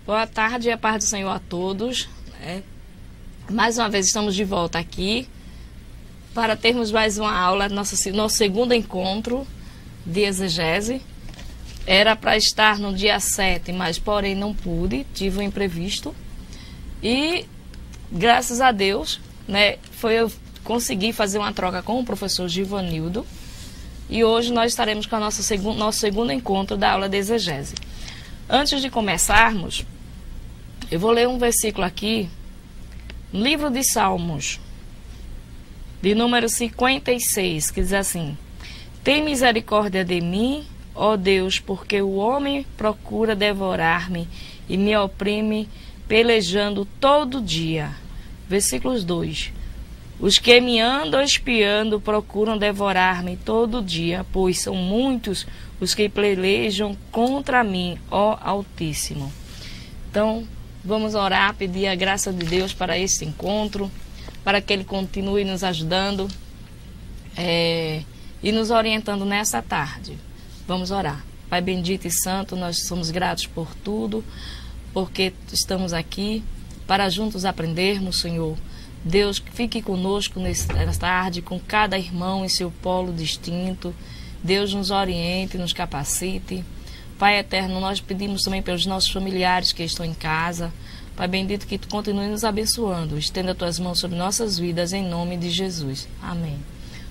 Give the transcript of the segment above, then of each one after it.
Boa tarde e a paz do Senhor a todos. Mais uma vez estamos de volta aqui para termos mais uma aula, nosso segundo encontro de exegese. Era para estar no dia 7, mas porém não pude, tive um imprevisto. E graças a Deus, eu consegui fazer uma troca com o professor Givanildo. E hoje nós estaremos com o nosso segundo encontro da aula de exegese. Antes de começarmos, eu vou ler um versículo aqui, no livro de Salmos, de número 56, que diz assim: Tem misericórdia de mim, ó Deus, porque o homem procura devorar-me e me oprime, pelejando todo dia. Versículos 2. Os que me andam espiando procuram devorar-me todo dia, pois são muitos os que pelejam contra mim, ó Altíssimo. Então, vamos orar, pedir a graça de Deus para este encontro, para que Ele continue nos ajudando e nos orientando nessa tarde. Vamos orar. Pai bendito e santo, nós somos gratos por tudo, porque estamos aqui para juntos aprendermos, Senhor. Deus, fique conosco nesta tarde, com cada irmão em seu polo distinto. Deus nos oriente, nos capacite. Pai eterno, nós pedimos também pelos nossos familiares que estão em casa. Pai bendito, que Tu continue nos abençoando. Estenda Tuas mãos sobre nossas vidas, em nome de Jesus. Amém.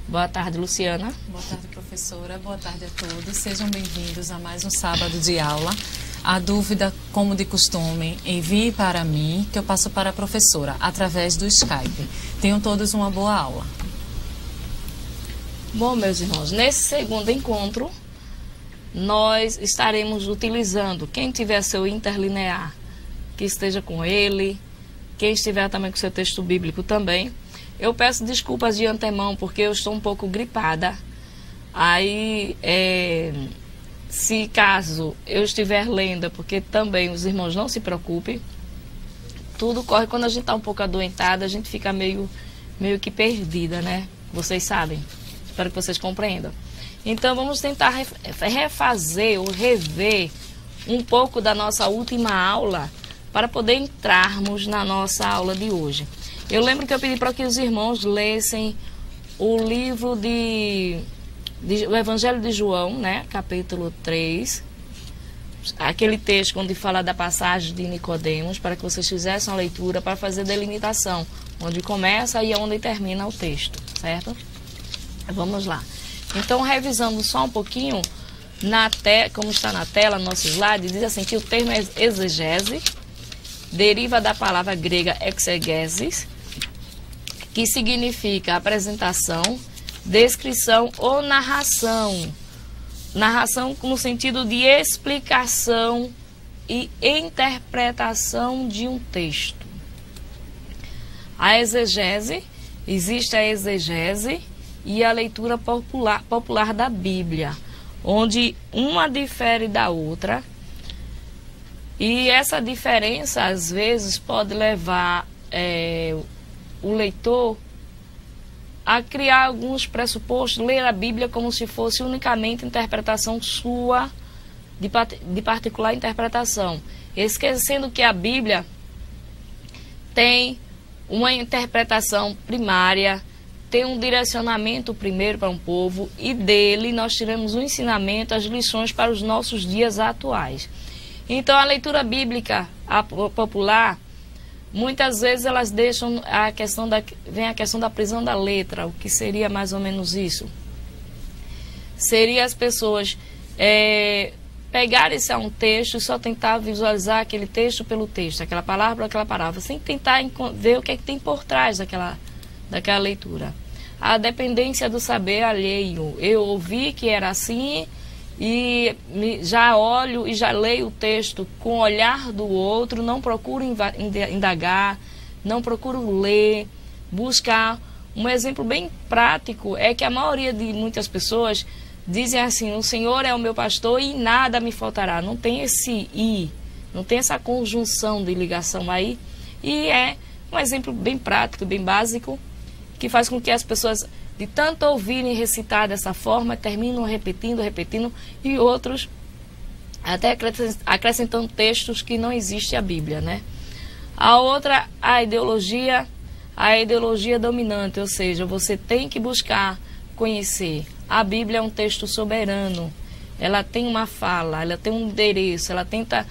Boa tarde, Luciana. Boa tarde, professora. Boa tarde a todos. Sejam bem-vindos a mais um sábado de aula. A dúvida, como de costume, envie para mim, que eu passo para a professora, através do Skype. Tenham todos uma boa aula. Bom, meus irmãos, nesse segundo encontro, nós estaremos utilizando, quem tiver seu interlinear, que esteja com ele, quem estiver também com seu texto bíblico também. Eu peço desculpas de antemão, porque eu estou um pouco gripada. Aí, se caso eu estiver lendo, porque também os irmãos não se preocupem, tudo corre quando a gente está um pouco adoentada, a gente fica meio que perdida, né? Vocês sabem. Espero que vocês compreendam. Então, vamos tentar refazer ou rever um pouco da nossa última aula para poder entrarmos na nossa aula de hoje. Eu lembro que eu pedi para que os irmãos lessem o livro o Evangelho de João, né? Capítulo 3. Aquele texto onde fala da passagem de Nicodemos, para que vocês fizessem a leitura para fazer delimitação, onde começa e onde termina o texto, certo? Vamos lá. Então, revisando só um pouquinho, como está na tela, no nosso slide, diz assim que o termo exegese deriva da palavra grega exegesis, que significa apresentação, descrição ou narração. Narração no sentido de explicação e interpretação de um texto. A exegese, existe a exegese e a leitura popular da Bíblia, onde uma difere da outra, e essa diferença às vezes pode levar o leitor a criar alguns pressupostos, ler a Bíblia como se fosse unicamente interpretação sua, de particular interpretação, esquecendo que a Bíblia tem uma interpretação primária, tem um direcionamento primeiro para um povo, e dele nós tiramos um ensinamento, as lições para os nossos dias atuais. Então, a leitura bíblica popular, muitas vezes elas deixam vem a questão da prisão da letra. O que seria mais ou menos isso? Seria as pessoas pegarem-se a um texto e só tentar visualizar aquele texto pelo texto, aquela palavra por aquela palavra, sem tentar ver o que é que tem por trás daquela leitura. A dependência do saber alheio. Eu ouvi que era assim e já olho e já leio o texto com o olhar do outro, não procuro indagar, não procuro ler, buscar. Um exemplo bem prático é que a maioria de muitas pessoas dizem assim: o Senhor é o meu pastor e nada me faltará. Não tem esse "e", não tem essa conjunção de ligação aí. E é um exemplo bem prático, bem básico, que faz com que as pessoas, de tanto ouvirem recitar dessa forma, terminam repetindo, e outros até acrescentando textos que não existe a Bíblia, né? A outra, a ideologia dominante, ou seja, você tem que buscar conhecer. A Bíblia é um texto soberano, ela tem uma fala, ela tem um endereço, ela tenta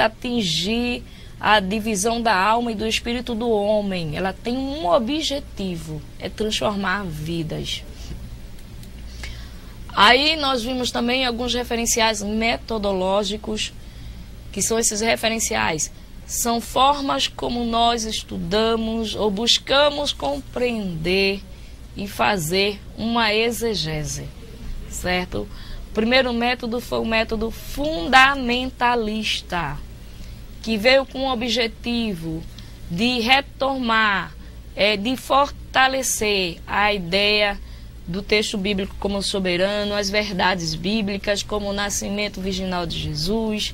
atingir a divisão da alma e do espírito do homem. Ela tem um objetivo, é transformar vidas. Aí nós vimos também alguns referenciais metodológicos, que são esses referenciais. São formas como nós estudamos ou buscamos compreender e fazer uma exegese, certo? O primeiro método foi o método fundamentalista, que veio com o objetivo de retomar, de fortalecer a ideia do texto bíblico como soberano, as verdades bíblicas, como o nascimento virginal de Jesus,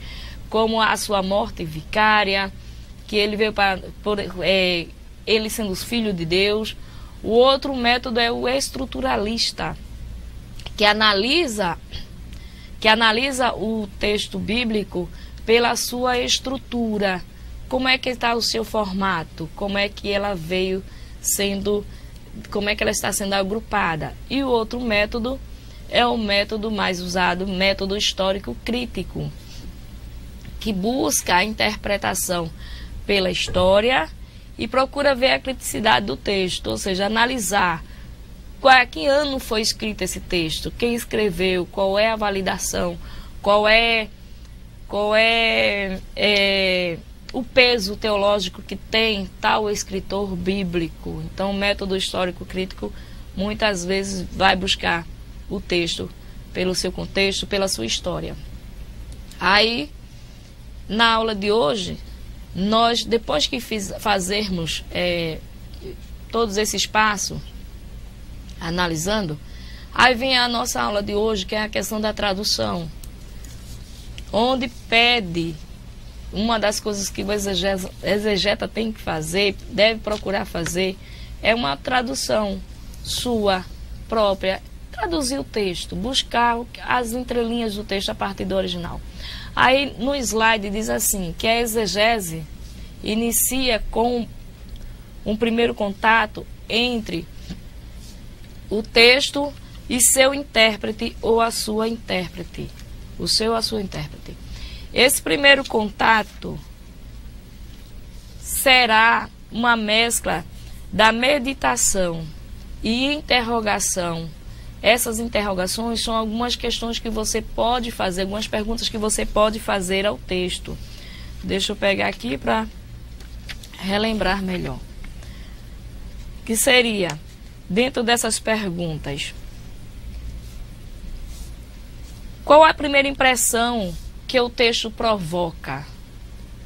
como a sua morte vicária, que ele veio ele sendo o filho de Deus. O outro método é o estruturalista, que analisa o texto bíblico pela sua estrutura. Como é que está o seu formato? Como é que ela veio sendo, como é que ela está sendo agrupada? E o outro método é o método mais usado, método histórico crítico, que busca a interpretação pela história e procura ver a criticidade do texto, ou seja, analisar que ano foi escrito esse texto, quem escreveu, qual é a validação, qual é o peso teológico que tem tal escritor bíblico. Então, o método histórico crítico muitas vezes vai buscar o texto pelo seu contexto, pela sua história. Aí, na aula de hoje, nós, depois que fazermos todos esses passos, analisando, aí vem a nossa aula de hoje, que é a questão da tradução, onde pede, uma das coisas que o exegeta tem que fazer, deve procurar fazer, é uma tradução sua própria, traduzir o texto, buscar as entrelinhas do texto a partir do original. Aí no slide diz assim, que a exegese inicia com um primeiro contato entre o texto e seu intérprete ou a sua intérprete. O seu ou a sua intérprete. Esse primeiro contato será uma mescla da meditação e interrogação. Essas interrogações são algumas questões que você pode fazer, algumas perguntas que você pode fazer ao texto. Deixa eu pegar aqui para relembrar melhor. Que seria, dentro dessas perguntas, qual a primeira impressão que o texto provoca?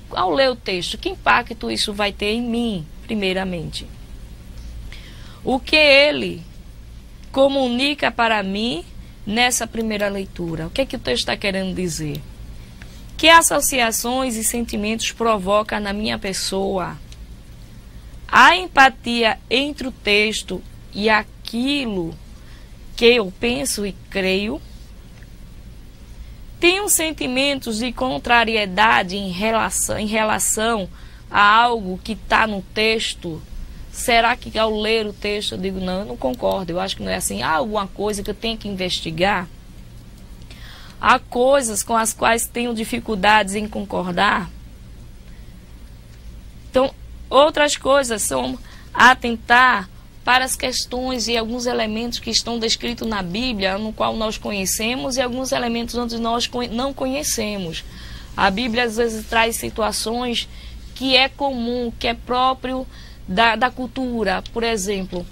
Ao ler o texto, que impacto isso vai ter em mim, primeiramente? O que ele comunica para mim nessa primeira leitura? O que é que o texto está querendo dizer? Que associações e sentimentos provoca na minha pessoa? A empatia entre o texto e aquilo que eu penso e creio? Tenho sentimentos de contrariedade em relação a algo que está no texto? Será que ao ler o texto eu digo, não, eu não concordo, eu acho que não é assim. Há alguma coisa que eu tenho que investigar? Há coisas com as quais tenho dificuldades em concordar? Então, outras coisas são atentar para as questões e alguns elementos que estão descritos na Bíblia, no qual nós conhecemos, e alguns elementos onde nós não conhecemos. A Bíblia às vezes traz situações que é comum, que é próprio da cultura. Por exemplo,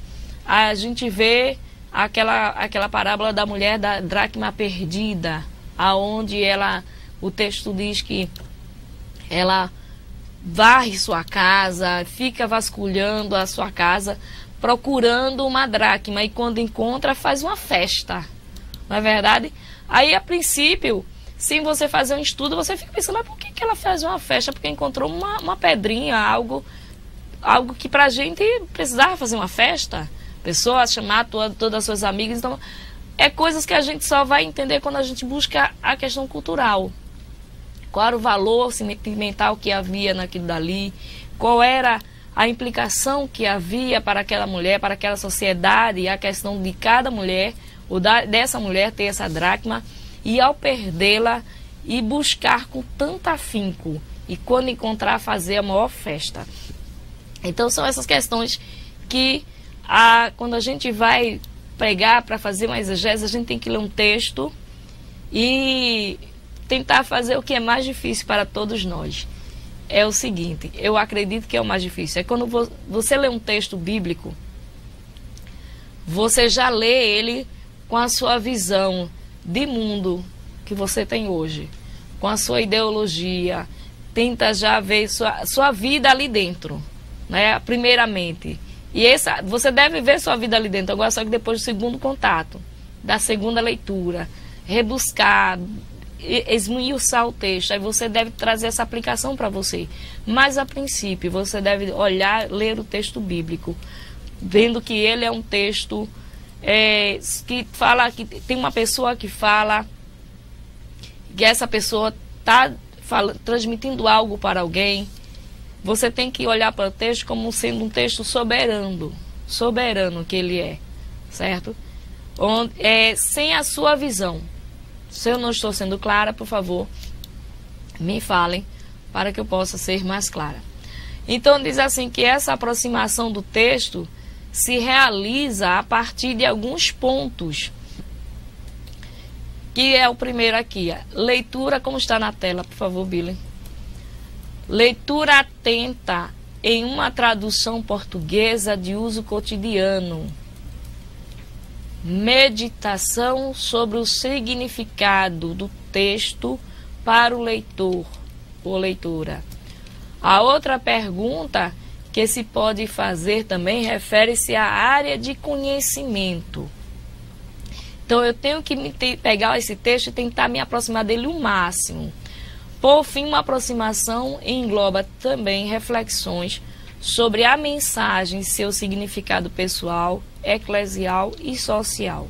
a gente vê aquela parábola da mulher da dracma perdida, aonde o texto diz que ela varre sua casa, fica vasculhando a sua casa, procurando uma dracma, e quando encontra faz uma festa, não é verdade? Aí a princípio, sem você fazer um estudo, você fica pensando, mas por que ela faz uma festa? Porque encontrou uma pedrinha, algo que pra gente precisava fazer uma festa, pessoa chamar todas as suas amigas. Então, é coisas que a gente só vai entender quando a gente busca a questão cultural. qual era o valor sentimental que havia naquilo dali, qual era a implicação que havia para aquela mulher, para aquela sociedade, a questão de cada mulher, ou dessa mulher ter essa dracma, e ao perdê-la, e buscar com tanto afinco, e quando encontrar, fazer a maior festa. Então são essas questões que, quando a gente vai pregar para fazer uma exegese, a gente tem que ler um texto e tentar fazer o que é mais difícil para todos nós. É o seguinte, eu acredito que é o mais difícil, é quando você lê um texto bíblico, você já lê ele com a sua visão de mundo que você tem hoje, com a sua ideologia, tenta já ver sua vida ali dentro, né, primeiramente. E você deve ver sua vida ali dentro, agora só que depois do segundo contato, da segunda leitura, rebuscar, esmiuçar o texto, aí você deve trazer essa aplicação para você. Mas a princípio, você deve ler o texto bíblico, vendo que ele é um texto que fala, que tem uma pessoa que fala, que essa pessoa está transmitindo algo para alguém. Você tem que olhar para o texto como sendo um texto soberano que ele é, certo? Sem a sua visão. Se eu não estou sendo clara, por favor, me falem para que eu possa ser mais clara. Então diz assim que essa aproximação do texto se realiza a partir de alguns pontos, que é o primeiro aqui, leitura, como está na tela, por favor, Billy. Leitura atenta em uma tradução portuguesa de uso cotidiano. Meditação sobre o significado do texto para o leitor ou leitora. A outra pergunta que se pode fazer também refere-se à área de conhecimento. Então eu tenho que pegar esse texto e tentar me aproximar dele o máximo. Por fim, uma aproximação engloba também reflexões sobre a mensagem, seu significado pessoal, eclesial e social.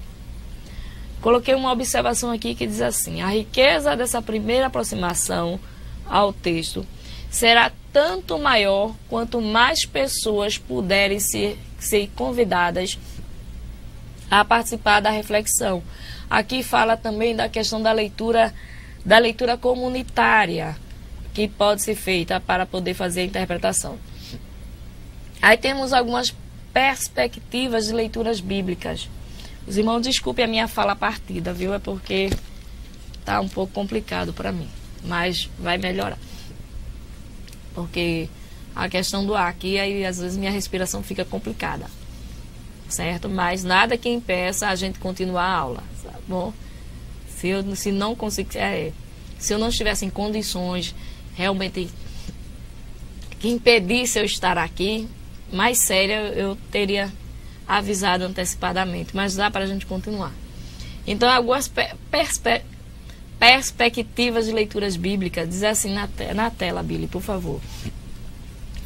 Coloquei uma observação aqui que diz assim: a riqueza dessa primeira aproximação ao texto será tanto maior quanto mais pessoas puderem ser convidadas a participar da reflexão. Aqui fala também da questão da leitura comunitária, que pode ser feita para poder fazer a interpretação. Aí temos algumas perspectivas de leituras bíblicas. Os irmãos, desculpe a minha fala partida, viu? É porque está um pouco complicado para mim, mas vai melhorar. Porque a questão do ar aqui, aí às vezes minha respiração fica complicada, certo? Mas nada que impeça a gente continuar a aula, tá bom? Se eu não estivesse em condições realmente que impedisse eu estar aqui, mais séria, eu teria avisado antecipadamente, mas dá para a gente continuar. Então, algumas perspectivas de leituras bíblicas, diz assim na tela, Billy, por favor.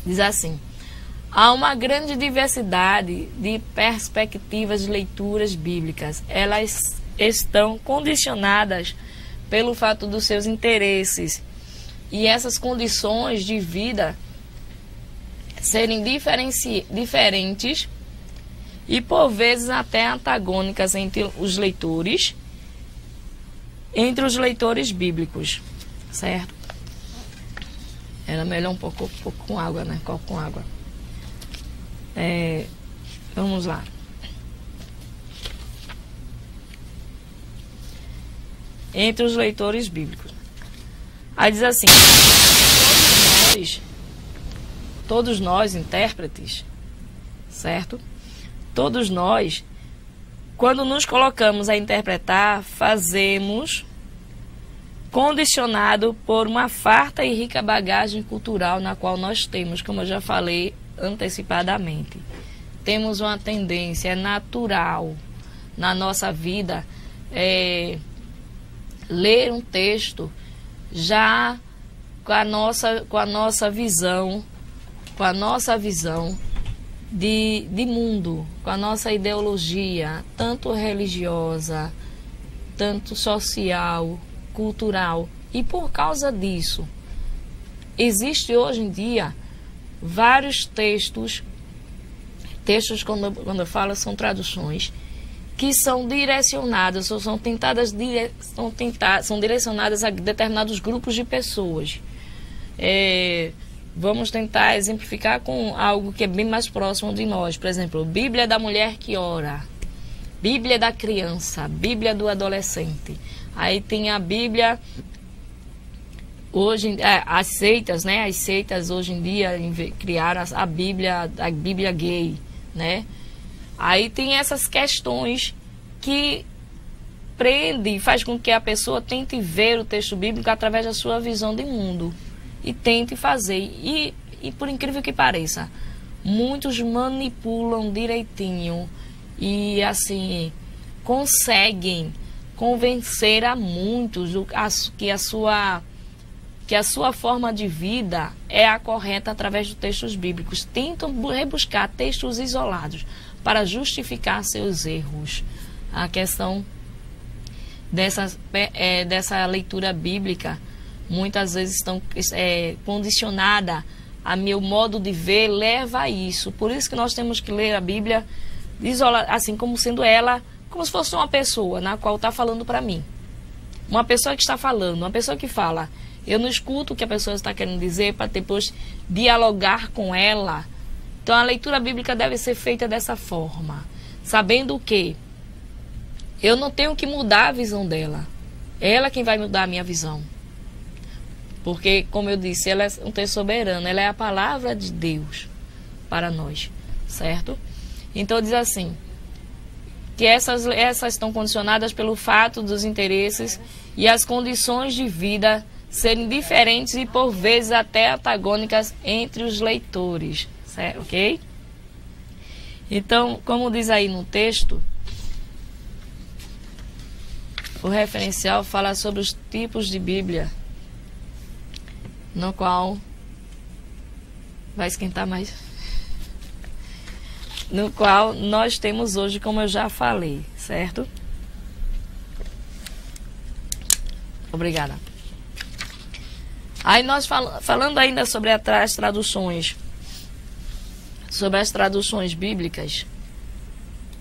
Diz assim: há uma grande diversidade de perspectivas de leituras bíblicas. Elas estão condicionadas pelo fato dos seus interesses e essas condições de vida serem diferentes e por vezes até antagônicas entre os leitores bíblicos, certo? Era melhor um pouco com água, né? Copo com água. Vamos lá. Entre os leitores bíblicos. Aí diz assim: todos nós intérpretes, certo? Todos nós, quando nos colocamos a interpretar, fazemos condicionado por uma farta e rica bagagem cultural na qual nós temos, como eu já falei antecipadamente. Temos uma tendência natural na nossa vida, ler um texto já com a nossa visão de mundo, com a nossa ideologia, tanto religiosa, tanto social, cultural. E por causa disso, existe hoje em dia vários textos, quando eu falo, são traduções, que são direcionadas, ou são direcionadas a determinados grupos de pessoas. Vamos tentar exemplificar com algo que é bem mais próximo de nós. Por exemplo, Bíblia da mulher que ora, Bíblia da criança, Bíblia do adolescente. Aí tem a Bíblia, hoje, as seitas, né? As seitas hoje em dia criaram a Bíblia gay, né? Aí tem essas questões que prende, faz com que a pessoa tente ver o texto bíblico através da sua visão de mundo. E tente fazer. E por incrível que pareça, muitos manipulam direitinho e assim conseguem convencer a muitos que a sua forma de vida é a correta através dos textos bíblicos. Tentam rebuscar textos isolados para justificar seus erros. A questão dessa leitura bíblica muitas vezes estão condicionada a meu modo de ver, leva a isso. Por isso que nós temos que ler a Bíblia assim como sendo ela, como se fosse uma pessoa na qual está falando para mim. Uma pessoa que está falando, uma pessoa que fala. Eu não escuto o que a pessoa está querendo dizer para depois dialogar com ela. Então a leitura bíblica deve ser feita dessa forma, sabendo que eu não tenho que mudar a visão dela. É ela quem vai mudar a minha visão. Porque, como eu disse, ela é um texto soberano, ela é a palavra de Deus para nós, certo? Então diz assim, que essas estão condicionadas pelo fato dos interesses e as condições de vida serem diferentes e por vezes até antagônicas entre os leitores, certo? Ok? Então, como diz aí no texto, o referencial fala sobre os tipos de Bíblia, no qual vai esquentar mais, no qual nós temos hoje, como eu já falei, certo? Obrigada. Aí nós falando ainda sobre as traduções, sobre as traduções bíblicas,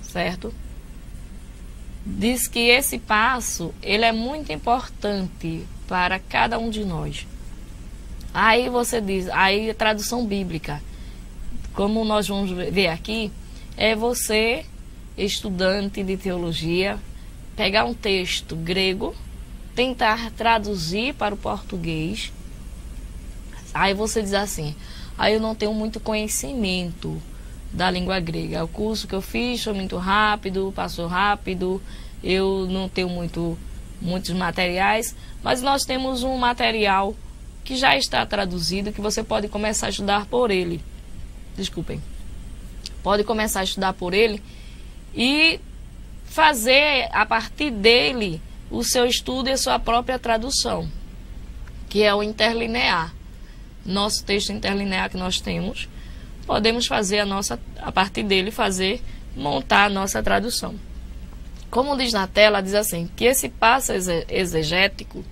certo? Diz que esse passo, ele é muito importante para cada um de nós. Aí você diz, aí a tradução bíblica, como nós vamos ver aqui, é você, estudante de teologia, pegar um texto grego, tentar traduzir para o português. Aí você diz assim, aí eu não tenho muito conhecimento da língua grega. O curso que eu fiz foi muito rápido, passou rápido, eu não tenho muitos materiais, mas nós temos um material que já está traduzido, que você pode começar a estudar por ele. Desculpem. Pode começar a estudar por ele e fazer a partir dele o seu estudo e a sua própria tradução, que é o interlinear. Nosso texto interlinear que nós temos, podemos fazer a partir dele, montar a nossa tradução. Como diz na tela, diz assim, que esse passo exegético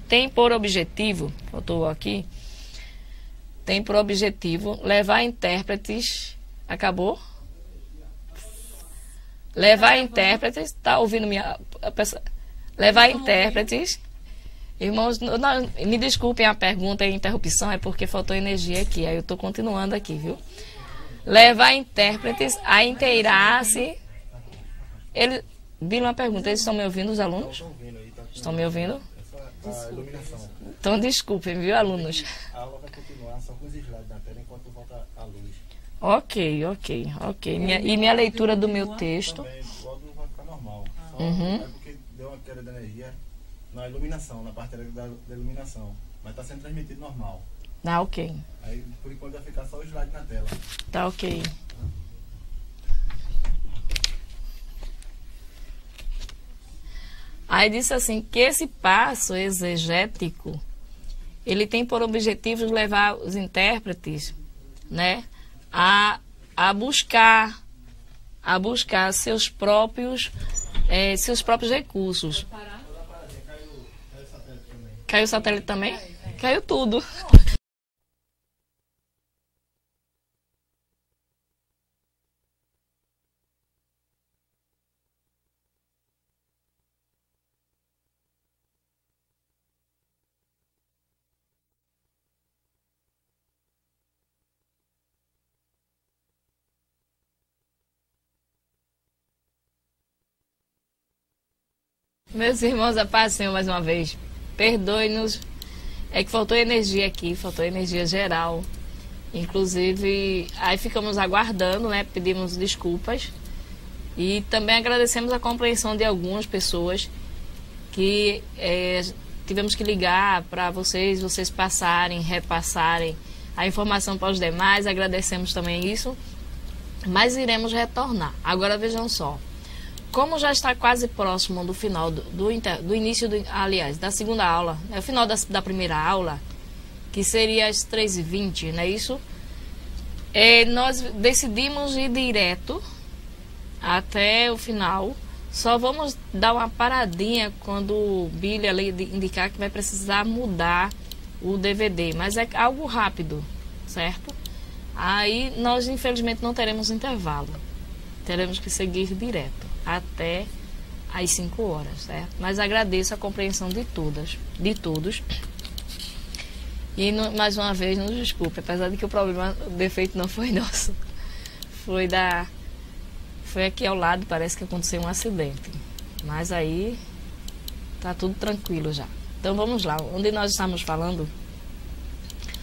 tem por objetivo, faltou aqui, tem por objetivo levar intérpretes, acabou? Levar intérpretes, tá ouvindo levar intérpretes, irmãos, me desculpem a pergunta e a interrupção, é porque faltou energia aqui, aí eu estou continuando aqui, viu? Levar intérpretes a inteirar-se, Bila, uma pergunta, eles estão me ouvindo, os alunos? Estão me ouvindo? A iluminação. Então, desculpem, viu, alunos? A aula vai continuar só com os slides na tela enquanto volta a luz. Ok. Minha leitura do meu texto. Também, o áudio não vai ficar normal. Só Uhum. é porque deu uma queda de energia na iluminação, na parte da iluminação. Mas está sendo transmitido normal. Tá ok. Aí, por enquanto, vai ficar só o slide na tela. Tá ok. Aí disse assim, que esse passo exegético, ele tem por objetivo levar os intérpretes, né, a buscar seus próprios recursos. Caiu o satélite também? Caiu tudo. Meus irmãos, a paz do Senhor mais uma vez. Perdoe-nos. É que faltou energia aqui, faltou energia geral. Inclusive, aí ficamos aguardando, né? Pedimos desculpas. E também agradecemos a compreensão de algumas pessoas que tivemos que ligar para vocês passarem, repassarem a informação para os demais. Agradecemos também isso. Mas iremos retornar. Agora vejam só. Como já está quase próximo do final do início, aliás, da segunda aula, o final da primeira aula, que seria às 3h20, não é isso? Nós decidimos ir direto até o final. Só vamos dar uma paradinha quando o Billy ali indicar que vai precisar mudar o DVD, mas é algo rápido, certo? Aí nós, infelizmente, não teremos intervalo. Teremos que seguir direto até às 5 horas, certo? Mas agradeço a compreensão de todos. E mais uma vez, nos desculpe, apesar de que o defeito não foi nosso. Foi aqui ao lado, parece que aconteceu um acidente. Mas aí tá tudo tranquilo já. Então vamos lá, onde nós estamos falando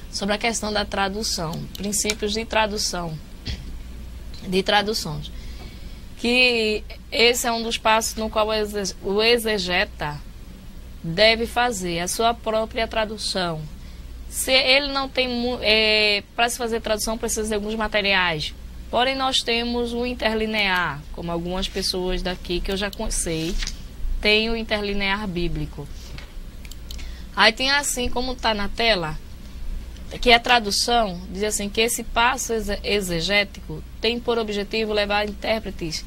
sobre a questão da tradução, princípios de tradução, de traduções. Que esse é um dos passos no qual o exegeta deve fazer a sua própria tradução. Se ele não tem, para se fazer tradução precisa de alguns materiais. Porém nós temos o interlinear, como algumas pessoas daqui que eu já sei, tem o interlinear bíblico. Aí tem assim, como está na tela, que a tradução diz assim, que esse passo exegético tem por objetivo levar intérpretes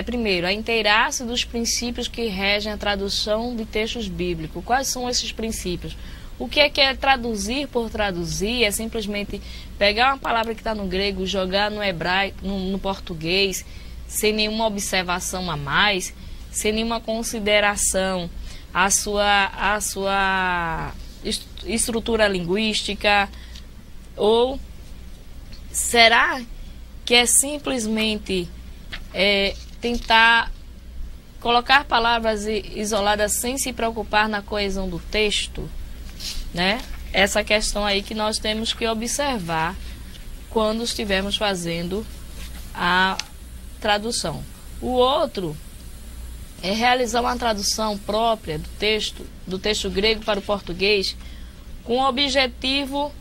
primeiro, a inteirar-se dos princípios que regem a tradução de textos bíblicos. Quais são esses princípios? O que é traduzir por traduzir? É simplesmente pegar uma palavra que está no grego, jogar no hebraico, no português, sem nenhuma observação a mais, sem nenhuma consideração à sua estrutura linguística? Ou será que é simplesmente tentar colocar palavras isoladas sem se preocupar na coesão do texto, né? Essa questão aí que nós temos que observar quando estivermos fazendo a tradução. O outro é realizar uma tradução própria do texto grego para o português, com o objetivo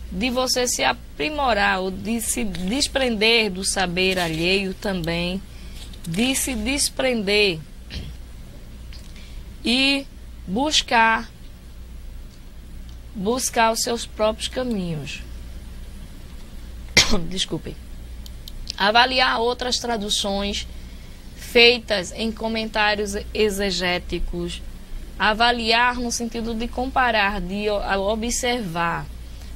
de você se aprimorar, ou de se desprender do saber alheio também, de se desprender e buscar os seus próprios caminhos. Desculpem. Avaliar outras traduções feitas em comentários exegéticos. Avaliar no sentido de comparar, de observar.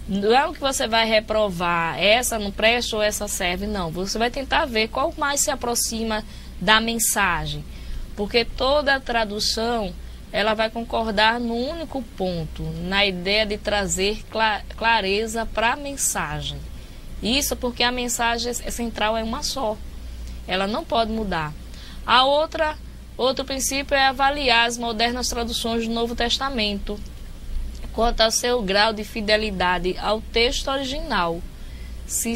Não é o que você vai reprovar, essa não presta ou essa serve, não. Você vai tentar ver qual mais se aproxima da mensagem. Porque toda tradução, ela vai concordar no único ponto, na ideia de trazer clareza para a mensagem. Isso porque a mensagem central é uma só. Ela não pode mudar. Outro princípio é avaliar as modernas traduções do Novo Testamento quanto ao seu grau de fidelidade ao texto original. Se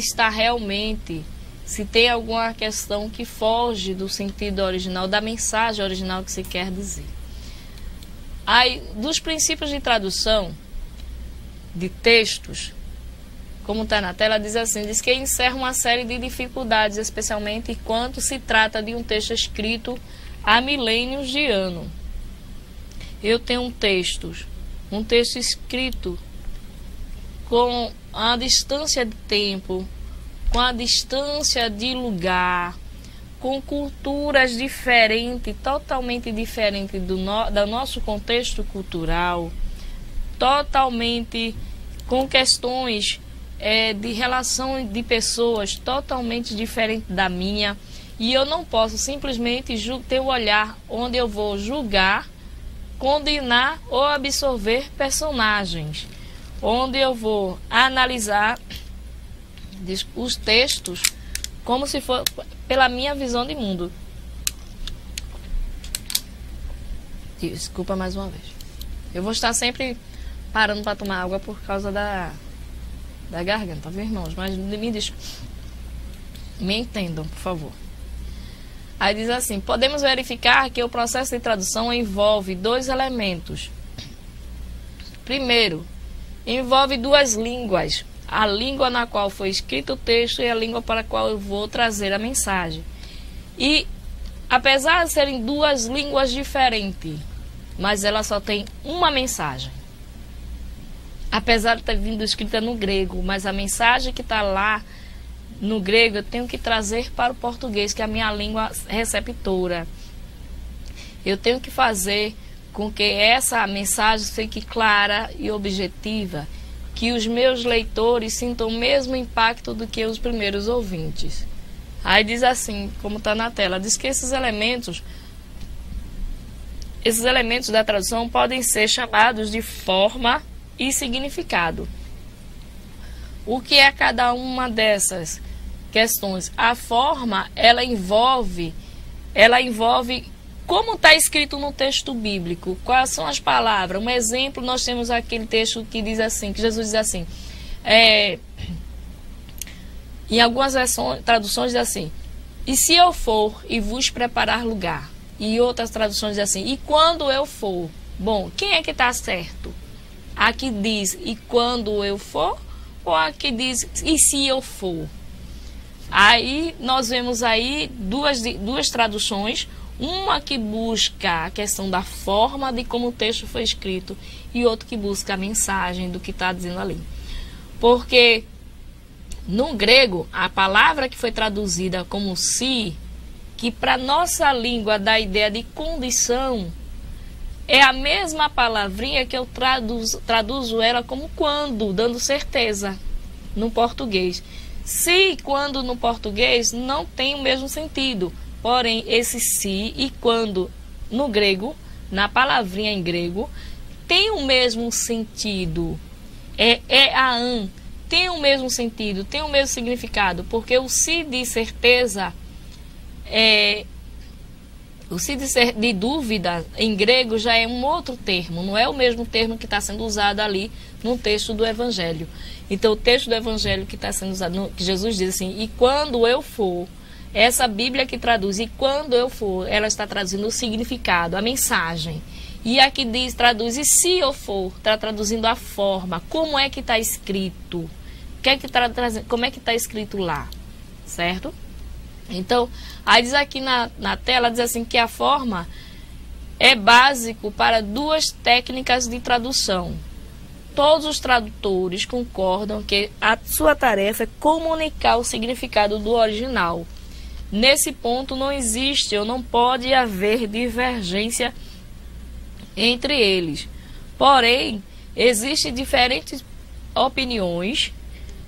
tem alguma questão que foge do sentido original, da mensagem original que se quer dizer. Aí, dos princípios de tradução de textos, como está na tela, diz que encerra uma série de dificuldades, especialmente quando se trata de um texto escrito há milênios de ano. Eu tenho um texto escrito com a distância de tempo, com a distância de lugar, com culturas diferentes, totalmente diferentes do nosso contexto cultural, totalmente com questões de relação de pessoas totalmente diferentes da minha, e eu não posso simplesmente ter o olhar onde eu vou julgar, condenar ou absorver personagens, onde eu vou analisar os textos como se for pela minha visão de mundo. Desculpa mais uma vez. Eu vou estar sempre parando para tomar água por causa da garganta, viu, irmãos? Mas me entendam, por favor. Aí diz assim: podemos verificar que o processo de tradução envolve dois elementos. Primeiro, envolve duas línguas: a língua na qual foi escrito o texto e a língua para a qual eu vou trazer a mensagem. E, apesar de serem duas línguas diferentes, mas ela só tem uma mensagem. Apesar de ter vindo escrita no grego, mas a mensagem que está lá no grego eu tenho que trazer para o português, que é a minha língua receptora. Eu tenho que fazer com que essa mensagem fique clara e objetiva, que os meus leitores sintam o mesmo impacto do que os primeiros ouvintes. Aí diz assim, como está na tela, diz que esses elementos da tradução podem ser chamados de forma e significado. O que é cada uma dessas questões? A forma, ela envolve como está escrito no texto bíblico, quais são as palavras. Um exemplo, nós temos aquele texto que diz assim, que Jesus diz assim, em algumas traduções diz assim: e se eu for e vos preparar lugar? E outras traduções dizem assim: e quando eu for? Bom, quem é que está certo? A que diz e quando eu for, ou a que diz e se eu for? Aí nós vemos aí duas traduções, uma que busca a questão da forma de como o texto foi escrito e outra que busca a mensagem do que está dizendo ali. Porque no grego, a palavra que foi traduzida como se, que para nossa língua dá a ideia de condição, é a mesma palavrinha que eu traduzo ela como quando, dando certeza no português. Se e quando no português não tem o mesmo sentido, porém esse se e quando no grego, na palavrinha em grego, tem o mesmo sentido. An tem o mesmo sentido, tem o mesmo significado, porque o se de certeza o se de dúvida em grego já é um outro termo, não é o mesmo termo que está sendo usado ali no texto do Evangelho. Então o texto do Evangelho que está sendo usado, que Jesus diz assim: e quando eu for, essa Bíblia que traduz e quando eu for, ela está traduzindo o significado, a mensagem. E a que traduz e se eu for, está traduzindo a forma, como é que está escrito, como é que está escrito lá, certo? Então, aí diz aqui na tela, diz assim que a forma é básico para duas técnicas de tradução. Todos os tradutores concordam que a sua tarefa é comunicar o significado do original. Nesse ponto não existe ou não pode haver divergência entre eles. Porém, existem diferentes opiniões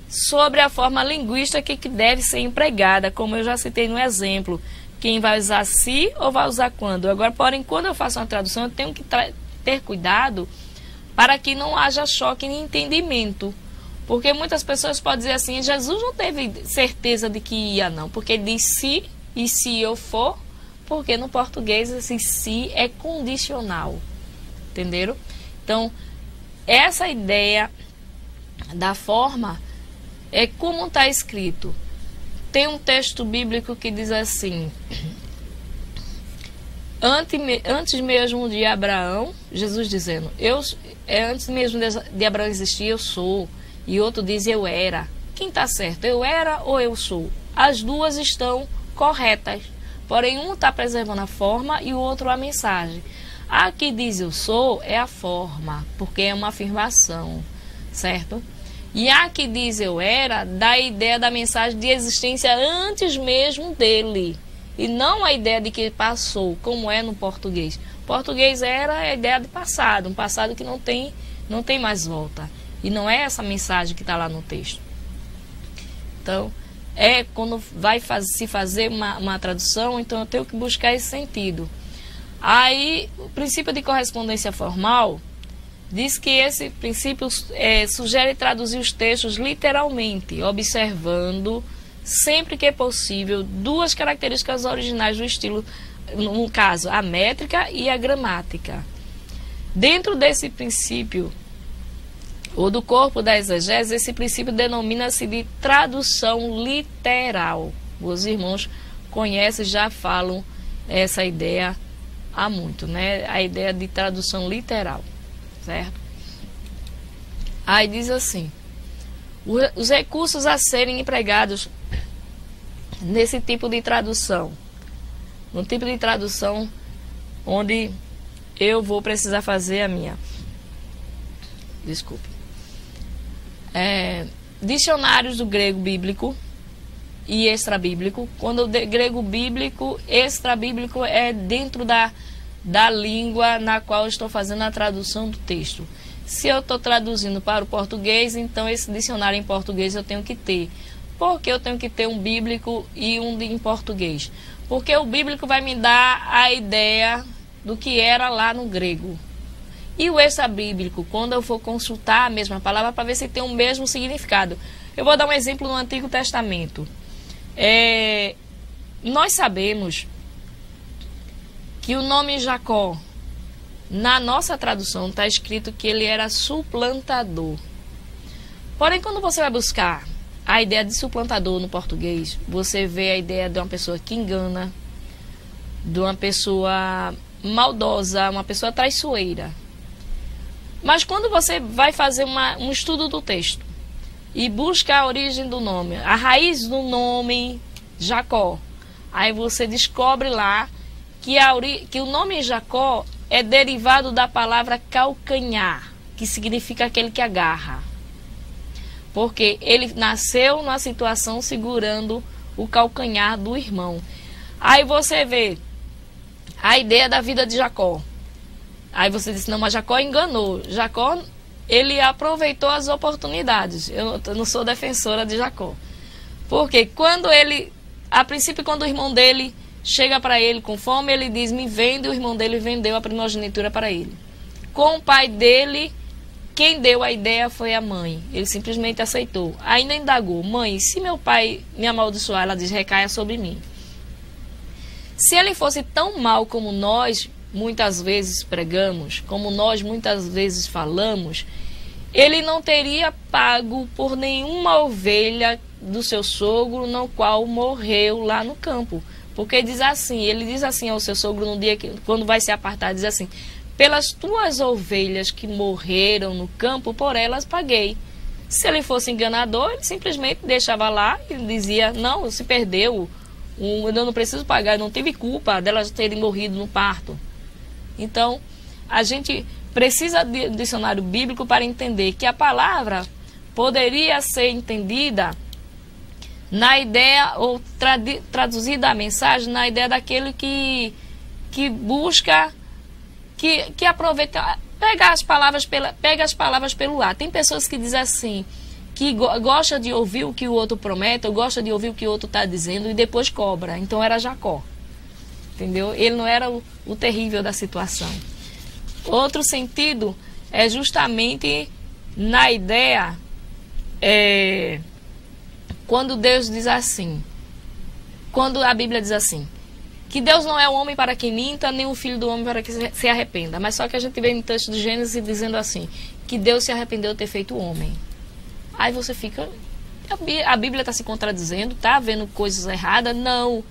sobre a forma linguística que deve ser empregada, como eu já citei no exemplo. Quem vai usar se ou vai usar quando? Agora, porém, quando eu faço uma tradução, eu tenho que ter cuidado para que não haja choque em entendimento. Porque muitas pessoas podem dizer assim: Jesus não teve certeza de que ia, não, porque ele diz se e se eu for, porque no português esse se é condicional. Entenderam? Então, essa ideia da forma é como está escrito. Tem um texto bíblico que diz assim: antes mesmo de Abraão, Jesus dizendo, antes mesmo de Abraão existir, eu sou. E outro diz, eu era. Quem está certo? Eu era ou eu sou? As duas estão corretas. Porém, um está preservando a forma e o outro a mensagem. A que diz eu sou é a forma, porque é uma afirmação, certo? E a que diz eu era dá a ideia da mensagem de existência antes mesmo dele. e não a ideia de que passou, como é no português. Português era a ideia de passado, um passado que não tem mais volta. E não é essa mensagem que está lá no texto. Então, quando vai se fazer uma tradução, então eu tenho que buscar esse sentido. Aí, o princípio de correspondência formal diz que esse princípio sugere traduzir os textos literalmente, observando, sempre que é possível, duas características originais do estilo, no caso, a métrica e a gramática. Dentro desse princípio, ou do corpo da exegese, esse princípio denomina-se de tradução literal. Os irmãos conhecem, já falam essa ideia há muito, né? A ideia de tradução literal, certo? Aí diz assim: os recursos a serem empregados nesse tipo de tradução, no tipo de tradução onde eu vou precisar fazer a minha, desculpe, dicionários do grego bíblico e extrabíblico. Quando o grego bíblico, extrabíblico é dentro da língua na qual eu estou fazendo a tradução do texto. Se eu estou traduzindo para o português, então esse dicionário em português eu tenho que ter. Por que eu tenho que ter um bíblico e um em português? Porque o bíblico vai me dar a ideia do que era lá no grego. E o extrabíblico, quando eu for consultar a mesma palavra para ver se tem o mesmo significado. Eu vou dar um exemplo no Antigo Testamento. Nós sabemos que o nome Jacó, na nossa tradução, está escrito que ele era suplantador. Porém, quando você vai buscar a ideia de suplantador no português, você vê a ideia de uma pessoa que engana, de uma pessoa maldosa, uma pessoa traiçoeira. Mas quando você vai fazer um estudo do texto e busca a origem do nome, a raiz do nome Jacó, aí você descobre lá que o nome Jacó é derivado da palavra calcanhar, que significa aquele que agarra. Porque ele nasceu numa situação segurando o calcanhar do irmão. Aí você vê a ideia da vida de Jacó. Aí você diz, não, mas Jacó enganou. Jacó, ele aproveitou as oportunidades. Eu não sou defensora de Jacó. Porque a princípio, quando o irmão dele chega para ele com fome, ele diz, me vende, e o irmão dele vendeu a primogenitura para ele. Com o pai dele, quem deu a ideia foi a mãe. Ele simplesmente aceitou. Ainda indagou, mãe, se meu pai me amaldiçoar, ela diz, recaia sobre mim. Se ele fosse tão mau como nós muitas vezes pregamos, como nós muitas vezes falamos, ele não teria pago por nenhuma ovelha do seu sogro, no qual morreu lá no campo. Porque ele diz assim ao seu sogro no dia que, quando vai se apartar, diz assim, pelas tuas ovelhas que morreram no campo, por elas paguei. Se ele fosse enganador, ele simplesmente deixava lá e dizia, não, se perdeu, eu não preciso pagar, eu não tive culpa delas terem morrido no parto. Então, a gente precisa de um dicionário bíblico para entender que a palavra poderia ser entendida na ideia, ou traduzida a mensagem, na ideia daquele que busca, que aproveita, pega as palavras pelo ar. Tem pessoas que dizem assim, que gosta de ouvir o que o outro promete, ou gosta de ouvir o que o outro está dizendo e depois cobra. Então era Jacó. Entendeu? Ele não era o terrível da situação. Outro sentido é justamente na ideia, quando Deus diz assim, quando a Bíblia diz assim, que Deus não é o homem para que minta, nem o filho do homem para que se arrependa. Mas só que a gente vê no texto de Gênesis dizendo assim, que Deus se arrependeu de ter feito o homem. Aí você fica, a Bíblia está se contradizendo, está vendo coisas erradas? Não.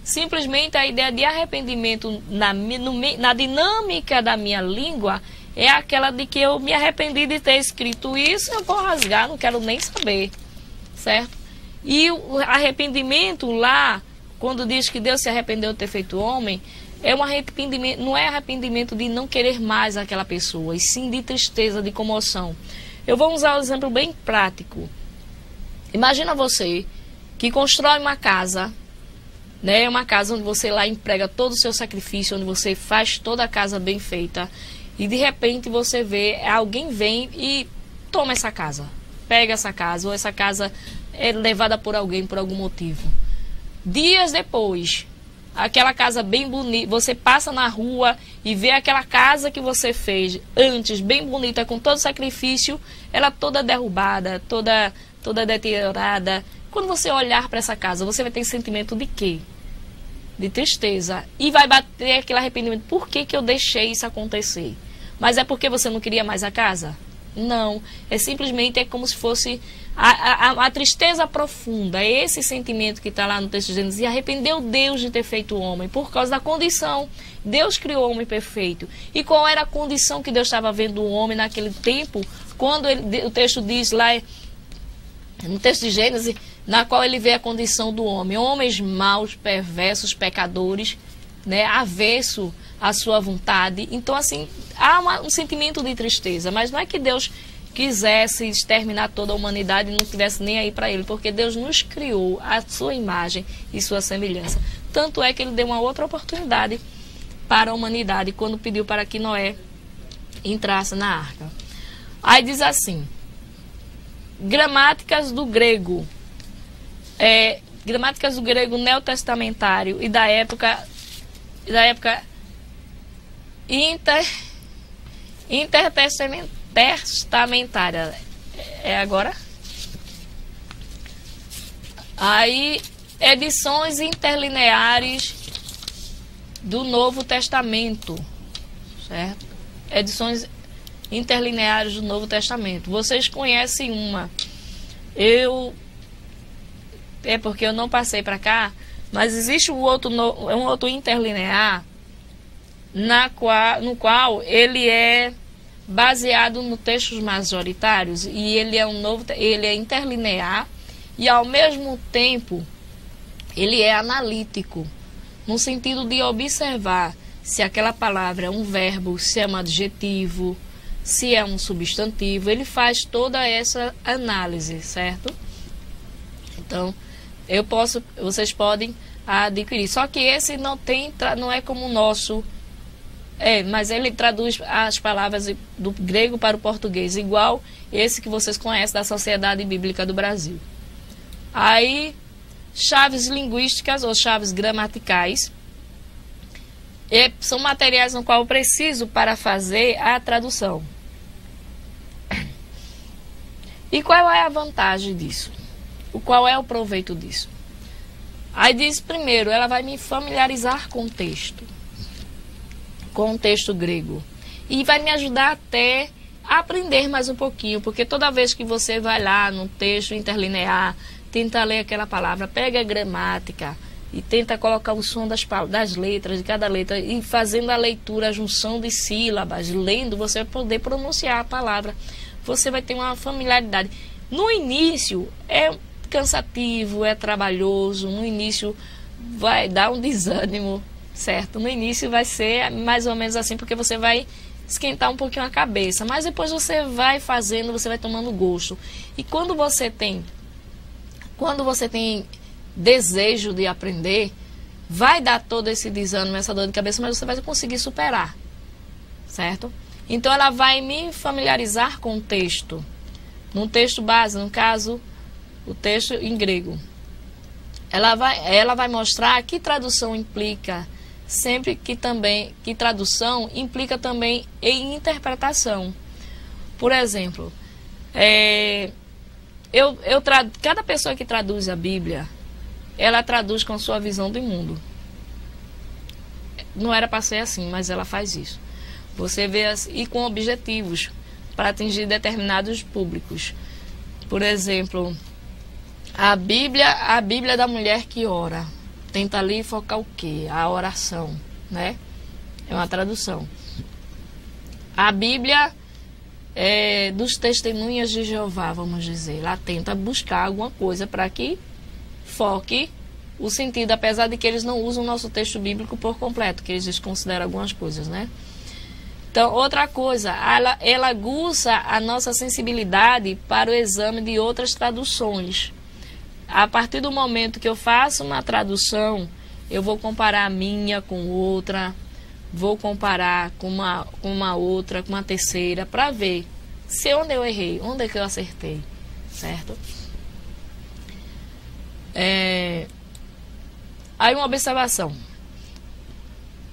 Simplesmente a ideia de arrependimento na dinâmica da minha língua é aquela de que eu me arrependi de ter escrito isso, eu vou rasgar, não quero nem saber, certo? E o arrependimento lá, quando diz que Deus se arrependeu de ter feito homem, é um arrependimento, não é arrependimento de não querer mais aquela pessoa, e sim de tristeza, de comoção. Eu vou usar um exemplo bem prático. Imagina você que constrói uma casa né? É uma casa onde você lá emprega todo o seu sacrifício, onde você faz toda a casa bem feita. E de repente você vê, alguém vem e toma essa casa, pega essa casa, ou essa casa é levada por alguém por algum motivo. Dias depois, aquela casa bem bonita, você passa na rua e vê aquela casa que você fez antes, bem bonita, com todo sacrifício, ela toda derrubada, toda deteriorada. Quando você olhar para essa casa, você vai ter sentimento de quê? De tristeza. E vai bater aquele arrependimento. Por que eu deixei isso acontecer? Mas é porque você não queria mais a casa? Não. É simplesmente como se fosse a tristeza profunda. É esse sentimento que está lá no texto de Gênesis. E arrependeu Deus de ter feito o homem por causa da condição. Deus criou o homem perfeito. E qual era a condição que Deus estava vendo o homem naquele tempo? Quando o texto diz lá, no texto de Gênesis, na qual ele vê a condição do homem. Homens maus, perversos, pecadores, né, avesso à sua vontade. Então, assim, há um sentimento de tristeza. Mas não é que Deus quisesse exterminar toda a humanidade e não tivesse nem aí para ele. Porque Deus nos criou à sua imagem e sua semelhança. Tanto é que ele deu uma outra oportunidade para a humanidade quando pediu para que Noé entrasse na arca. Aí diz assim, gramáticas do grego neotestamentário e da época intertestamentária. É agora? Aí, edições interlineares do Novo Testamento, certo? Edições interlineares do Novo Testamento. Vocês conhecem uma. É porque eu não passei para cá, mas existe um outro interlinear no qual ele é baseado no textos majoritários e ele é interlinear e ao mesmo tempo ele é analítico, no sentido de observar se aquela palavra é um verbo, se é um adjetivo, se é um substantivo. Ele faz toda essa análise, certo? Então, vocês podem adquirir. Só que esse não é como o nosso, mas ele traduz as palavras do grego para o português, igual esse que vocês conhecem da Sociedade Bíblica do Brasil. Aí, chaves linguísticas ou chaves gramaticais, são materiais no qual eu preciso para fazer a tradução. E qual é a vantagem disso? Qual é o proveito disso? Aí diz, primeiro, ela vai me familiarizar com o texto grego. E vai me ajudar até a aprender mais um pouquinho, porque toda vez que você vai lá no texto interlinear, tenta ler aquela palavra, pega a gramática e tenta colocar o som das letras, de cada letra, e fazendo a leitura, a junção de sílabas, lendo, você vai poder pronunciar a palavra. Você vai ter uma familiaridade. No início é cansativo, é trabalhoso, no início vai dar um desânimo, certo? No início vai ser mais ou menos assim, porque você vai esquentar um pouquinho a cabeça, mas depois você vai fazendo, você vai tomando gosto. E quando você tem desejo de aprender, vai dar todo esse desânimo, essa dor de cabeça, mas você vai conseguir superar, certo? Então ela vai me familiarizar com o texto, num texto base, no caso, o texto em grego. Ela vai mostrar que tradução implica, sempre que tradução implica também em interpretação. Por exemplo, cada pessoa que traduz a Bíblia, ela traduz com a sua visão do mundo. Não era para ser assim, mas ela faz isso. Você vê e com objetivos para atingir determinados públicos. Por exemplo, a Bíblia da mulher que ora. Tenta ali focar o quê? A oração, né? É uma tradução. A Bíblia dos testemunhas de Jeová, vamos dizer. Lá tenta buscar alguma coisa para que foque o sentido, apesar de que eles não usam o nosso texto bíblico por completo, que eles desconsideram algumas coisas, né? Então, outra coisa, ela aguça a nossa sensibilidade para o exame de outras traduções. A partir do momento que eu faço uma tradução eu vou comparar a minha com outra, vou comparar com uma outra, com uma terceira, para ver se onde eu errei, onde é que eu acertei, certo? Aí uma observação.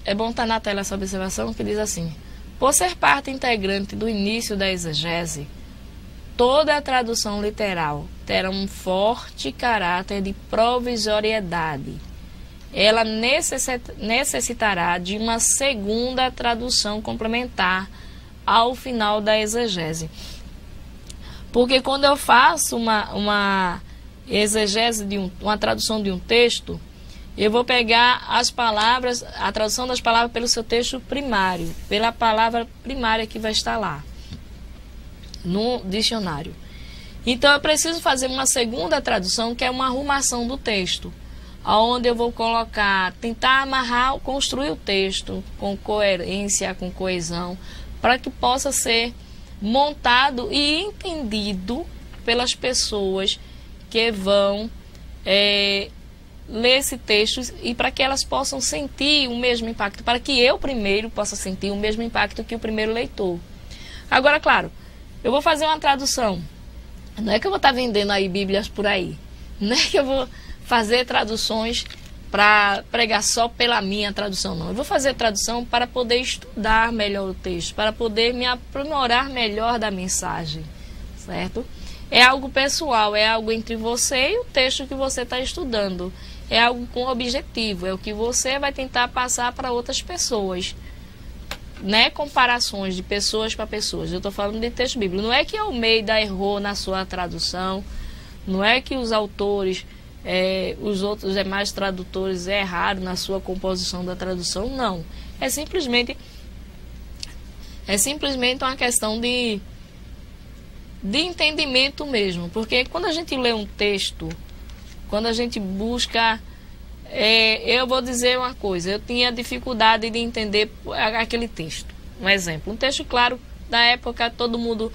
É bom estar na tela essa observação que diz assim: por ser parte integrante do início da exegese, toda a tradução literal terá um forte caráter de provisoriedade. Ela necessitará de uma segunda tradução complementar ao final da exegese. Porque quando eu faço uma exegese uma tradução de um texto, eu vou pegar as palavras, a tradução das palavras pelo seu texto primário, pela palavra primária que vai estar lá no dicionário. Então eu preciso fazer uma segunda tradução, que é uma arrumação do texto, onde eu vou colocar, tentar amarrar, construir o texto com coerência, com coesão, para que possa ser montado e entendido pelas pessoas que vão ler esse texto, e para que elas possam sentir o mesmo impacto, para que eu primeiro possa sentir o mesmo impacto que o primeiro leitor. Agora, claro, eu vou fazer uma tradução. Não é que eu vou estar vendendo aí Bíblias por aí. Não é que eu vou fazer traduções para pregar só pela minha tradução, não. Eu vou fazer tradução para poder estudar melhor o texto, para poder me aprimorar melhor da mensagem, certo? É algo pessoal, é algo entre você e o texto que você está estudando. É algo com objetivo, é o que você vai tentar passar para outras pessoas. Não é comparações de pessoas para pessoas. Eu estou falando de texto bíblico. Não é que Almeida errou na sua tradução, não é que os autores, os outros demais tradutores erraram na sua composição da tradução, não. É simplesmente uma questão de entendimento mesmo. Porque quando a gente lê um texto, quando a gente busca... eu vou dizer uma coisa, eu tinha dificuldade de entender aquele texto. Um exemplo, um texto claro, da época, todo mundo...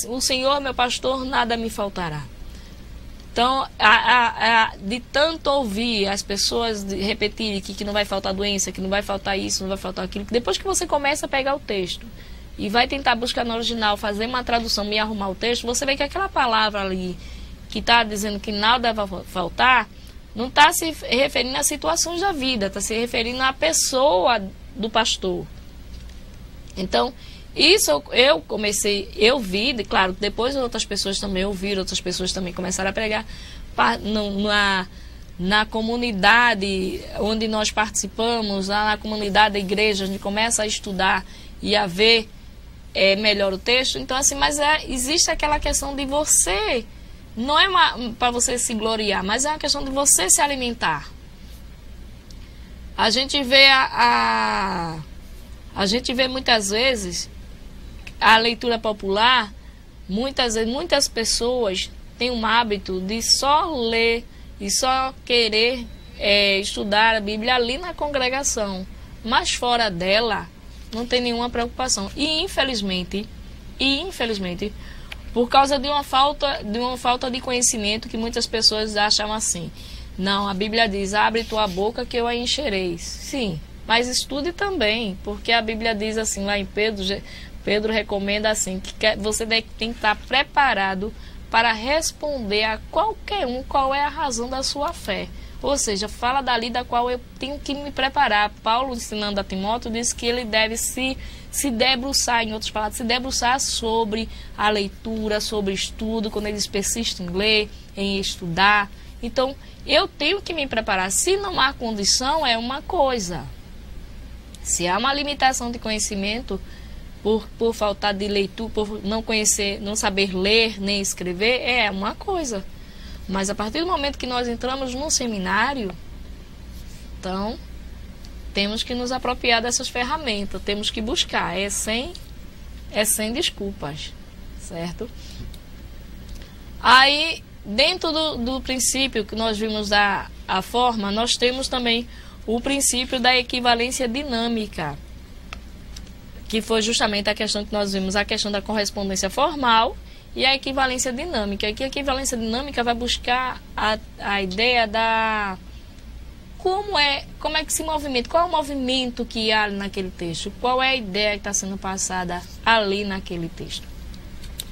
o Senhor, meu pastor, nada me faltará. Então, de tanto ouvir as pessoas repetirem que não vai faltar doença, que não vai faltar isso, não vai faltar aquilo, depois que você começa a pegar o texto e vai tentar buscar no original, fazer uma tradução e arrumar o texto, você vê que aquela palavra ali que está dizendo que nada vai faltar, não está se referindo às situações da vida, está se referindo à pessoa do pastor. Então, isso eu vi, claro, depois outras pessoas também ouviram, outras pessoas também começaram a pregar na comunidade onde nós participamos, lá na comunidade da igreja, a gente começa a estudar e a ver melhor o texto. Então, assim, mas existe aquela questão de você... Não é para você se gloriar, mas é uma questão de você se alimentar. A gente vê a gente vê muitas vezes a leitura popular, muitas pessoas têm um hábito de só ler e só querer estudar a Bíblia ali na congregação, mas fora dela não tem nenhuma preocupação. E infelizmente, por causa de uma falta de conhecimento, que muitas pessoas acham assim: não, a Bíblia diz, abre tua boca que eu a encherei. Sim, mas estude também, porque a Bíblia diz assim, lá em Pedro recomenda assim, que você tem que estar preparado para responder a qualquer um qual é a razão da sua fé. Ou seja, fala dali da qual eu tenho que me preparar. Paulo, ensinando a Timóteo, diz que ele deve se debruçar, em outras palavras, se debruçar sobre a leitura, sobre estudo, quando ele persiste em ler, em estudar. Então, eu tenho que me preparar. Se não há condição, é uma coisa. Se há uma limitação de conhecimento, por falta de leitura, por não conhecer, não saber ler nem escrever, é uma coisa. Mas a partir do momento que nós entramos num seminário, então, temos que nos apropriar dessas ferramentas, temos que buscar, sem desculpas, certo? Aí, dentro do princípio que nós vimos a forma, nós temos também o princípio da equivalência dinâmica, que foi justamente a questão que nós vimos, a questão da correspondência formal e a equivalência dinâmica. Aqui a equivalência dinâmica vai buscar a ideia como é que se movimenta, qual é o movimento que há naquele texto, qual é a ideia que está sendo passada ali naquele texto,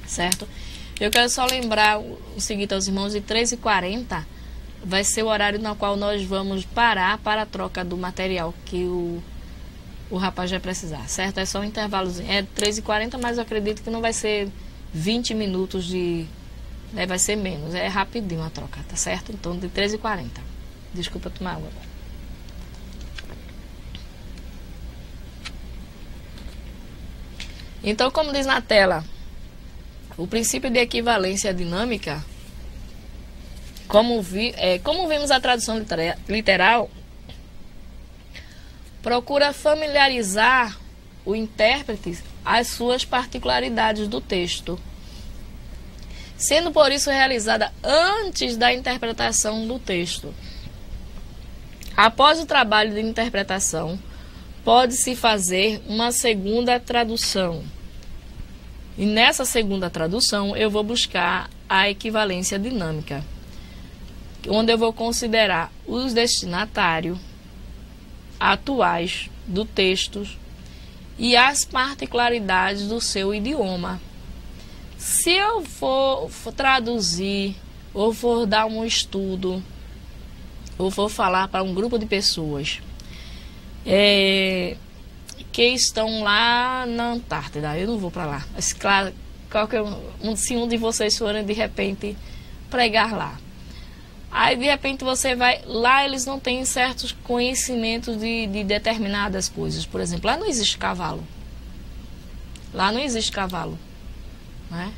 certo? Eu quero só lembrar o seguinte aos irmãos, de 13h40 vai ser o horário no qual nós vamos parar para a troca do material que o rapaz vai precisar, certo? É só um intervalozinho, é 13h40, mas eu acredito que não vai ser 20 minutos de... vai ser menos, é rapidinho a troca, tá certo? Então, de 13h40. Desculpa tomar água. Então, como diz na tela, o princípio de equivalência dinâmica, como vimos a tradução literal, procura familiarizar o intérprete às suas particularidades do texto, sendo por isso realizada antes da interpretação do texto. Após o trabalho de interpretação, pode-se fazer uma segunda tradução. E nessa segunda tradução, eu vou buscar a equivalência dinâmica, onde eu vou considerar os destinatários atuais do texto e as particularidades do seu idioma. Se eu for traduzir, ou for dar um estudo, ou for falar para um grupo de pessoas que estão lá na Antártida, eu não vou para lá, mas claro, se um de vocês forem de repente pregar lá, aí de repente você vai lá, eles não têm certos conhecimentos de determinadas coisas. Por exemplo, lá não existe cavalo, né?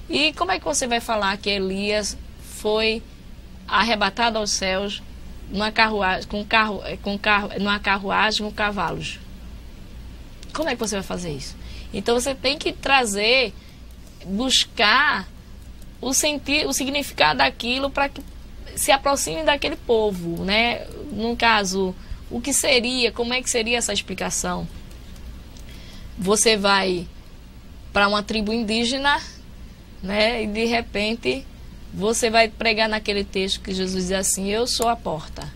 E como é que você vai falar que Elias foi arrebatado aos céus numa carruagem com cavalos? Como é que você vai fazer isso? Então você tem que buscar o significado daquilo para que se aproxime daquele povo, né? No caso, o que seria, como é que seria essa explicação? Você vai para uma tribo indígena, né? E de repente você vai pregar naquele texto que Jesus diz assim: eu sou a porta.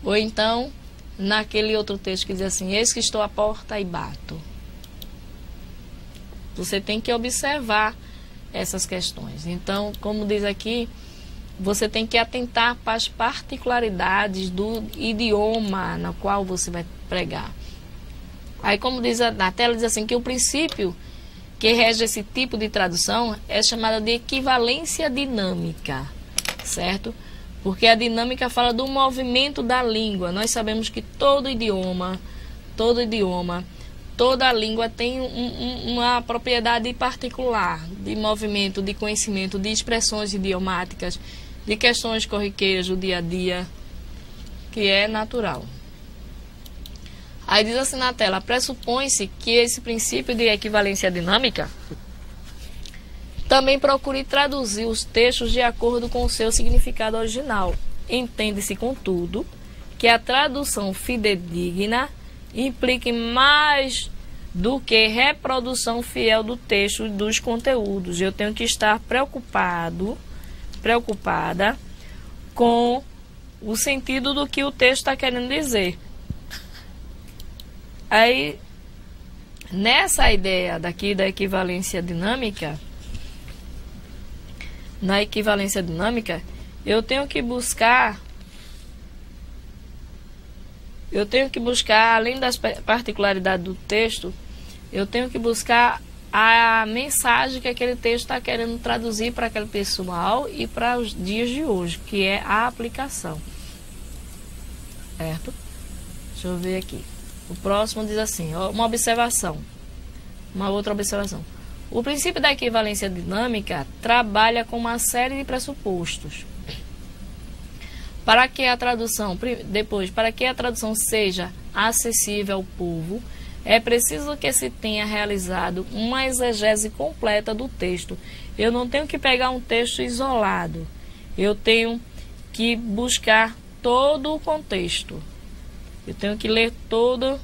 Ou então naquele outro texto que diz assim: eis que estou à porta e bato. Você tem que observar essas questões. Então, como diz aqui, você tem que atentar para as particularidades do idioma no qual você vai pregar. Aí, como diz na tela, diz assim que o princípio que rege esse tipo de tradução é chamada de equivalência dinâmica, certo? Porque a dinâmica fala do movimento da língua. Nós sabemos que todo idioma, toda língua tem uma propriedade particular de movimento, de conhecimento, de expressões idiomáticas, de questões corriqueiras do dia a dia, que é natural. Aí diz assim na tela: pressupõe-se que esse princípio de equivalência dinâmica também procure traduzir os textos de acordo com o seu significado original. Entende-se, contudo, que a tradução fidedigna implique mais do que reprodução fiel do texto e dos conteúdos. Eu tenho que estar preocupada com o sentido do que o texto está querendo dizer. Aí, nessa ideia daqui da equivalência dinâmica, na equivalência dinâmica, eu tenho que buscar, além das particularidades do texto, eu tenho que buscar a mensagem que aquele texto está querendo traduzir para aquele pessoal e para os dias de hoje, que é a aplicação. Certo? Deixa eu ver aqui. O próximo diz assim, uma outra observação. O princípio da equivalência dinâmica trabalha com uma série de pressupostos. Para que a tradução seja acessível ao povo, é preciso que se tenha realizado uma exegese completa do texto. Eu não tenho que pegar um texto isolado. Eu tenho que buscar todo o contexto. Eu tenho que ler todo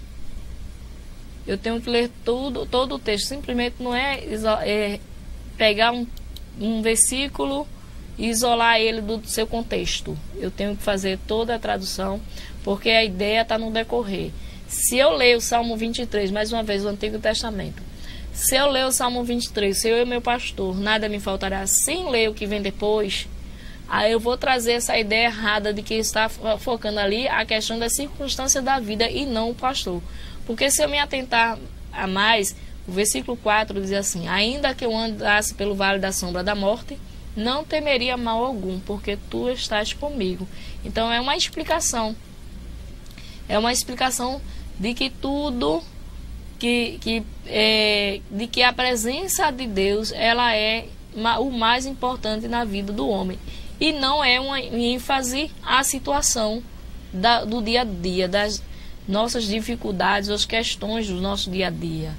o texto. Simplesmente não é pegar um versículo isolar ele do seu contexto. Eu tenho que fazer toda a tradução, porque a ideia está no decorrer. Se eu ler o Salmo 23, mais uma vez, o Antigo Testamento, se eu ler o Salmo 23, se eu e meu pastor, nada me faltará, sem ler o que vem depois, aí eu vou trazer essa ideia errada de que está focando ali a questão da circunstância da vida e não o pastor. Porque se eu me atentar a mais, o versículo 4 diz assim: ainda que eu andasse pelo vale da sombra da morte, não temeria mal algum, porque tu estás comigo. Então é uma explicação. É uma explicação de que tudo, de que a presença de Deus, ela é o mais importante na vida do homem. E não é uma ênfase à situação do dia a dia, das nossas dificuldades, as questões do nosso dia a dia.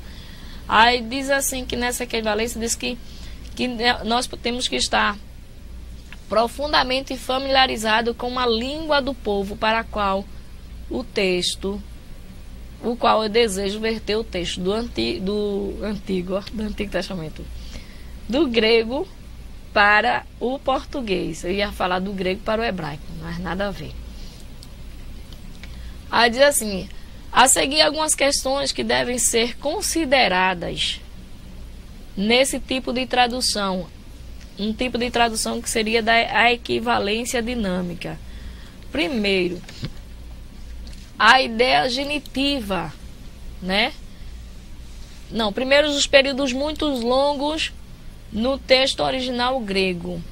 Aí diz assim que nessa equivalência diz que nós temos que estar profundamente familiarizado com a língua do povo para a qual o qual eu desejo verter o texto do Antigo Testamento, do grego para o português. Eu ia falar do grego para o hebraico, mas nada a ver. Aí diz assim: a seguir algumas questões que devem ser consideradas nesse tipo de tradução. Um tipo de tradução que seria a equivalência dinâmica. Primeiro, a ideia genitiva, né? Não, primeiro os períodos muito longos no texto original grego.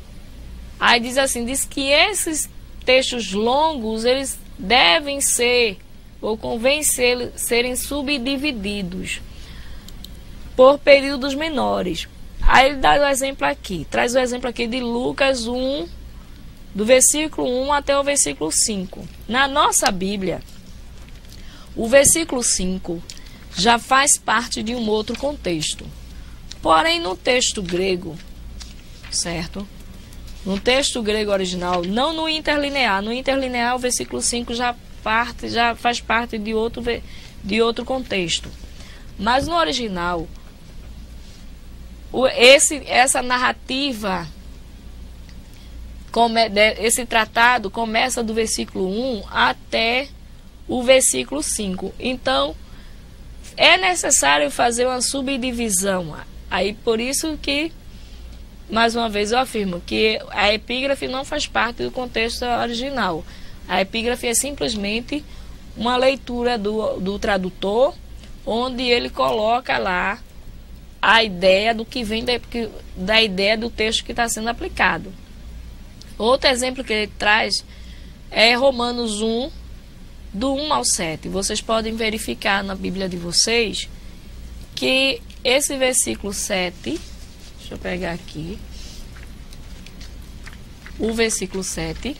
Aí diz assim, diz que esses textos longos, eles devem ser, ou convém serem subdivididos por períodos menores. Aí ele dá o exemplo aqui, traz o exemplo aqui de Lucas 1, do versículo 1 até o versículo 5. Na nossa Bíblia, o versículo 5 já faz parte de um outro contexto. Porém, no texto grego, certo? No texto grego original, não no interlinear. No interlinear, o versículo 5 já faz parte de outro contexto. Mas no original, essa narrativa, esse tratado começa do versículo 1 até o versículo 5. Então, é necessário fazer uma subdivisão. Aí, por isso que, mais uma vez, eu afirmo que a epígrafe não faz parte do contexto original. A epígrafe é simplesmente uma leitura do tradutor, onde ele coloca lá a ideia do que vem da ideia do texto que está sendo aplicado. Outro exemplo que ele traz é Romanos 1, do 1 ao 7. Vocês podem verificar na Bíblia de vocês que esse versículo 7, deixa eu pegar aqui, o versículo 7,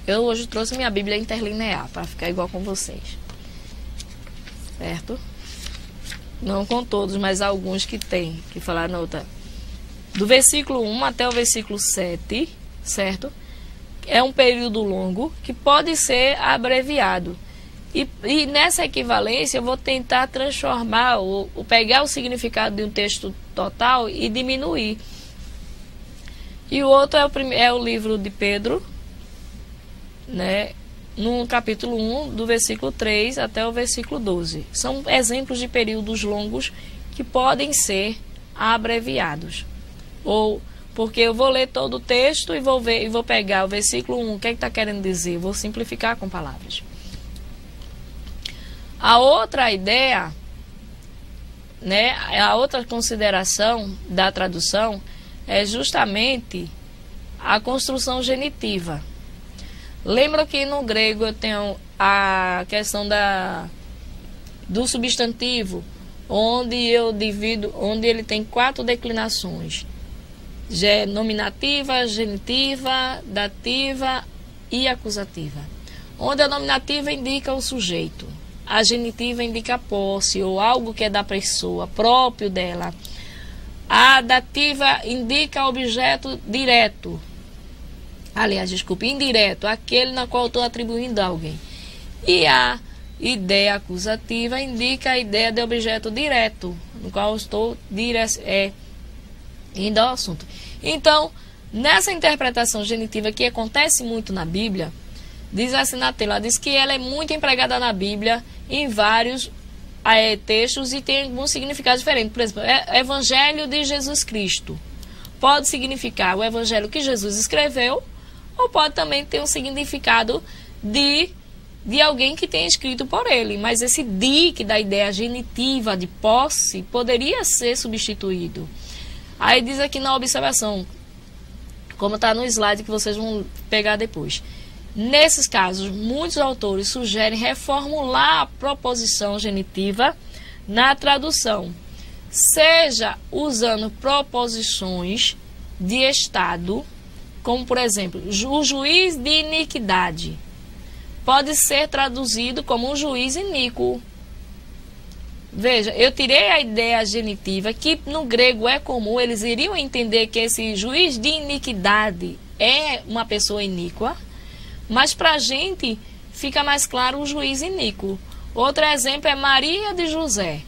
eu hoje trouxe minha Bíblia interlinear para ficar igual com vocês, certo? Não com todos, mas alguns que tem, que falaram outra. Do versículo 1 até o versículo 7, certo? É um período longo que pode ser abreviado. E nessa equivalência eu vou tentar transformar, ou pegar o significado de um texto total e diminuir. E o outro é o livro de Pedro, né? No capítulo 1, do versículo 3 até o versículo 12. São exemplos de períodos longos que podem ser abreviados. Ou porque eu vou ler todo o texto e vou pegar o versículo 1, o que é que está querendo dizer? Vou simplificar com palavras. A outra ideia, né, a outra consideração da tradução é justamente a construção genitiva. Lembra que no grego eu tenho a questão do substantivo, onde ele tem 4 declinações: nominativa, genitiva, dativa e acusativa. Onde a nominativa indica o sujeito, a genitiva indica a posse ou algo que é da pessoa, próprio dela. A dativa indica objeto direto. Aliás, desculpe, indireto, aquele na qual eu estou atribuindo a alguém. E a ideia acusativa indica a ideia de objeto direto, no qual eu estou indo ao assunto. Então, nessa interpretação genitiva que acontece muito na Bíblia, diz assim na tela, diz que ela é muito empregada na Bíblia em vários textos e tem alguns significados diferentes. Por exemplo, Evangelho de Jesus Cristo. Pode significar o Evangelho que Jesus escreveu, ou pode também ter um significado de alguém que tenha escrito por ele. Mas esse de, que dá ideia genitiva de posse, poderia ser substituído. Aí diz aqui na observação, como está no slide que vocês vão pegar depois. Nesses casos, muitos autores sugerem reformular a proposição genitiva na tradução, seja usando proposições de estado, como por exemplo, o juiz de iniquidade pode ser traduzido como um juiz iníquo. Veja, eu tirei a ideia genitiva, que no grego é comum, eles iriam entender que esse juiz de iniquidade é uma pessoa iníqua, mas para a gente fica mais claro o juiz iníquo. Outro exemplo é Maria de José.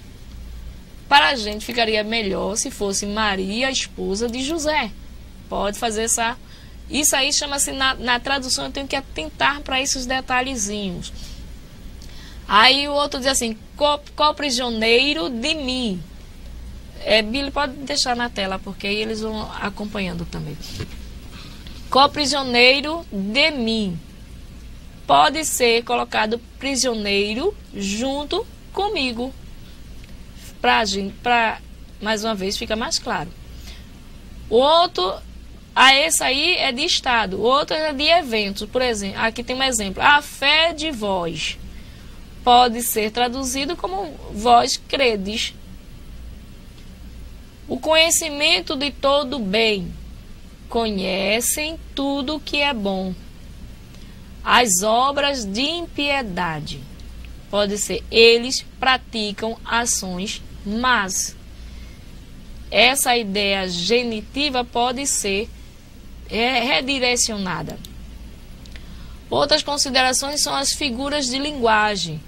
Para a gente ficaria melhor se fosse Maria, esposa de José. Pode fazer essa... Isso aí chama-se, na tradução eu tenho que atentar para esses detalhezinhos. Aí o outro diz assim, co-prisioneiro de mim. Billy, pode deixar na tela, porque aí eles vão acompanhando também. Co-prisioneiro de mim. Pode ser colocado prisioneiro junto comigo. Para mais uma vez, fica mais claro. O outro, esse aí é de estado. O outro é de eventos. Por exemplo, aqui tem um exemplo. A fé de vós. Pode ser traduzido como vós credes. O conhecimento de todo bem. Conhecem tudo que é bom. As obras de impiedade. Pode ser, eles praticam ações más. Essa ideia genitiva pode ser redirecionada. Outras considerações são as figuras de linguagem,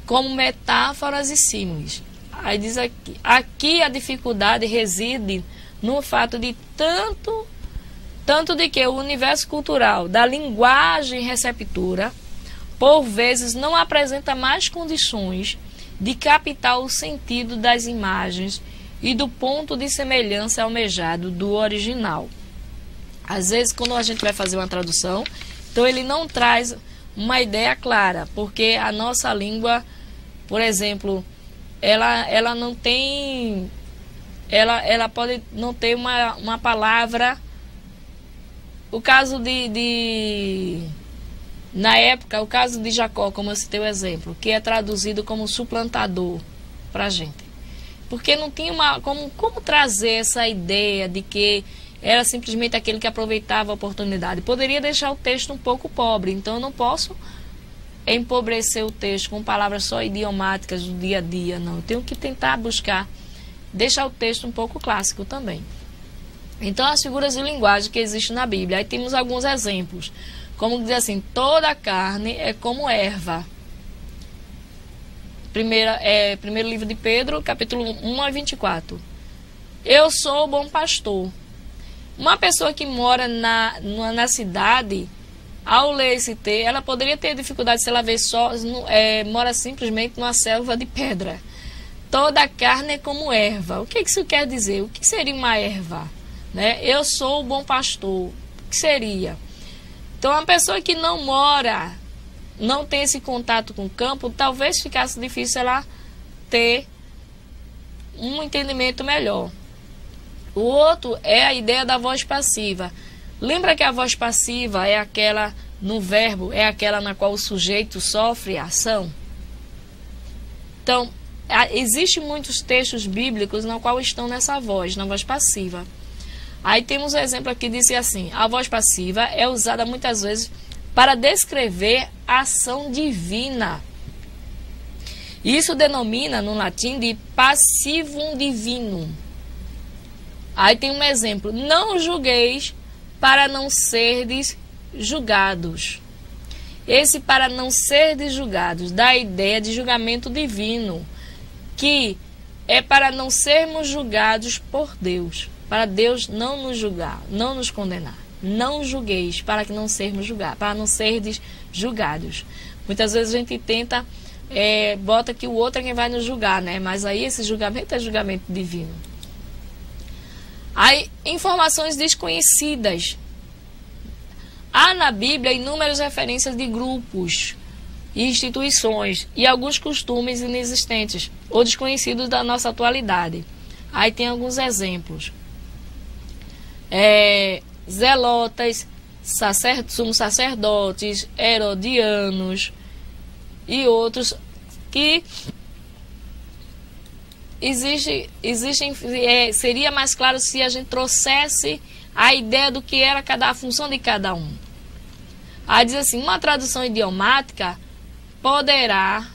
como metáforas e símiles. Aí diz aqui a dificuldade reside no fato de tanto de que o universo cultural da linguagem receptora, por vezes, não apresenta mais condições de captar o sentido das imagens e do ponto de semelhança almejado do original. Às vezes, quando a gente vai fazer uma tradução, então ele não traz uma ideia clara, porque a nossa língua, por exemplo, ela não tem, ela pode não ter uma palavra. O caso na época, o caso de Jacó, como eu citei o exemplo, que é traduzido como suplantador para a gente. Porque não tinha como trazer essa ideia de que era simplesmente aquele que aproveitava a oportunidade. Poderia deixar o texto um pouco pobre, então eu não posso empobrecer o texto com palavras só idiomáticas do dia a dia, não. Eu tenho que tentar deixar o texto um pouco clássico também. Então, as figuras de linguagem que existem na Bíblia, aí temos alguns exemplos. Como dizer assim, toda carne é como erva. Primeiro livro de Pedro, capítulo 1 a 24. Eu sou o bom pastor. Uma pessoa que mora na cidade, ao ler esse texto, ela poderia ter dificuldade se ela mora simplesmente numa selva de pedra. Toda carne é como erva. O que isso quer dizer? O que seria uma erva? Né? Eu sou o bom pastor. O que seria? Então, uma pessoa que não tem esse contato com o campo, talvez ficasse difícil ela ter um entendimento melhor. O outro é a ideia da voz passiva. Lembra que a voz passiva é aquela, no verbo, é aquela na qual o sujeito sofre a ação? Então, existem muitos textos bíblicos na qual estão nessa voz, na voz passiva. Aí temos um exemplo aqui, diz assim, a voz passiva é usada muitas vezes para descrever a ação divina. Isso denomina no latim de passivum divinum. Aí tem um exemplo, não julgueis para não serdes julgados. Esse para não serdes julgados dá a ideia de julgamento divino, que é para não sermos julgados por Deus, para Deus não nos julgar, não nos condenar. Não julgueis, para que não sermos julgados, para não serdes julgados. Muitas vezes a gente tenta, bota que o outro é quem vai nos julgar, né? Mas aí esse julgamento é julgamento divino. Aí, informações desconhecidas. Há na Bíblia inúmeras referências de grupos e instituições e alguns costumes inexistentes ou desconhecidos da nossa atualidade. Aí tem alguns exemplos. Zelotas, sumos sacerdotes, herodianos e outros que existem. Seria mais claro se a gente trouxesse a ideia do que era a função de cada um. Aí diz assim, uma tradução idiomática poderá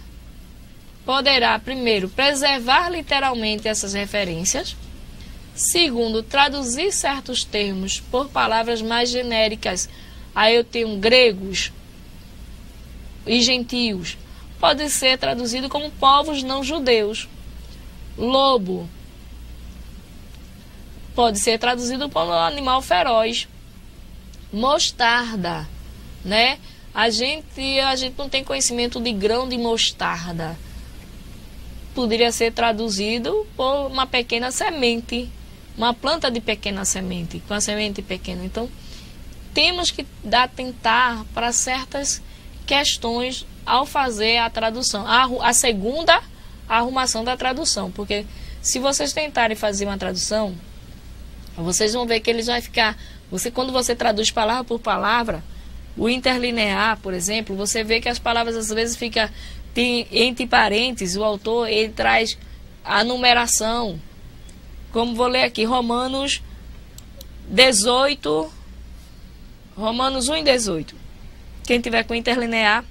primeiro preservar literalmente essas referências. Segundo, traduzir certos termos por palavras mais genéricas. Aí eu tenho gregos e gentios. Pode ser traduzido como povos não judeus. Lobo pode ser traduzido como animal feroz. Mostarda, né? A gente não tem conhecimento de grão de mostarda. Poderia ser traduzido por uma pequena semente. Uma planta de pequena semente, com a semente pequena. Então, temos que atentar para certas questões ao fazer a tradução. A segunda arrumação da tradução. Porque se vocês tentarem fazer uma tradução, vocês vão ver que eles vão ficar... quando você traduz palavra por palavra, o interlinear, por exemplo, você vê que as palavras às vezes ficam entre parênteses. O autor ele traz a numeração. Como vou ler aqui, Romanos 18, Romanos 1 e 18. Quem tiver com interlinear,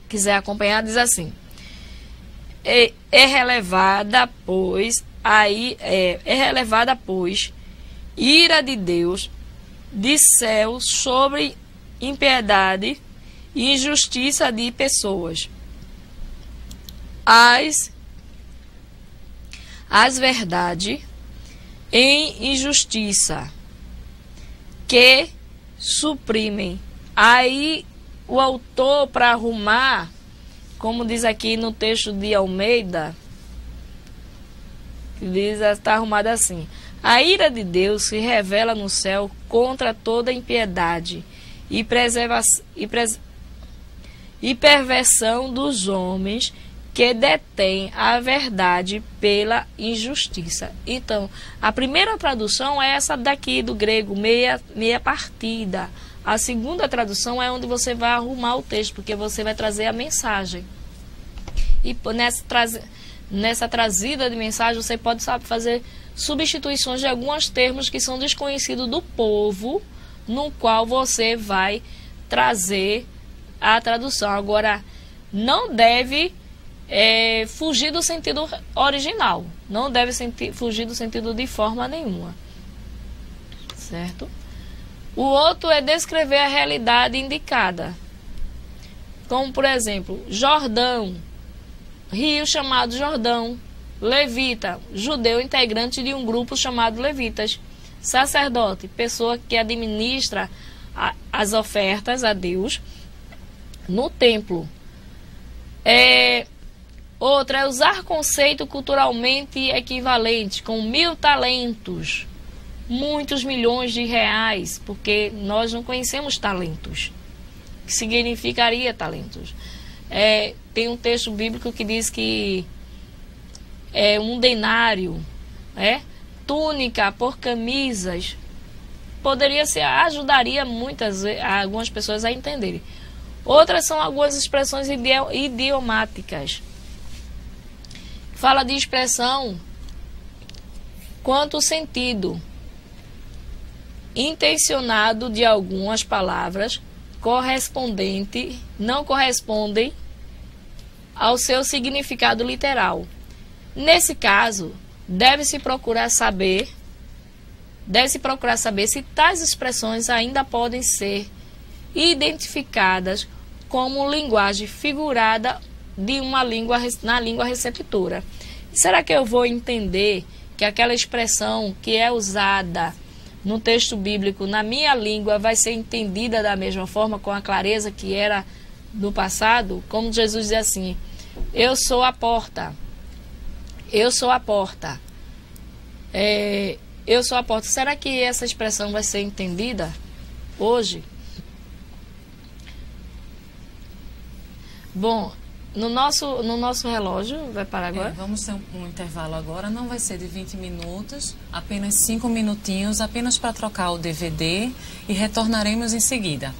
quiser acompanhar, diz assim. É relevada, pois, ira de Deus de céu sobre impiedade e injustiça de pessoas. As verdade em injustiça que suprimem. Aí o autor, para arrumar, como diz aqui no texto de Almeida, está arrumado assim: a ira de Deus se revela no céu contra toda impiedade e perversão dos homens que detém a verdade pela injustiça. Então, a primeira tradução é essa daqui do grego, meia partida. A segunda tradução é onde você vai arrumar o texto, porque você vai trazer a mensagem. E nessa trazida de mensagem, você pode fazer substituições de alguns termos que são desconhecidos do povo, no qual você vai trazer a tradução. Agora, não deve fugir do sentido original. Não deve fugir do sentido de forma nenhuma. Certo? O outro é descrever a realidade indicada. Como, por exemplo, Jordão, rio chamado Jordão. Levita, judeu integrante de um grupo chamado levitas. Sacerdote, pessoa que administra as ofertas a Deus no templo. Outra é usar conceito culturalmente equivalente, com 1000 talentos, muitos milhões de reais, porque nós não conhecemos talentos. O que significaria talentos? Tem um texto bíblico que diz que um denário, túnica por camisas, ajudaria algumas pessoas a entenderem. Outras são algumas expressões idiomáticas. Fala de expressão quanto o sentido intencionado de algumas palavras não correspondem ao seu significado literal. Nesse caso, deve-se procurar saber se tais expressões ainda podem ser identificadas como linguagem figurada de uma língua na língua receptora. Será que eu vou entender que aquela expressão que é usada no texto bíblico, na minha língua, vai ser entendida da mesma forma, com a clareza que era no passado? Como Jesus dizia assim, eu sou a porta. Eu sou a porta. Eu sou a porta. Será que essa expressão vai ser entendida hoje? Bom, no nosso relógio, vai parar agora? Vamos ter um intervalo agora, não vai ser de 20 minutos, apenas 5 minutinhos, apenas para trocar o DVD e retornaremos em seguida.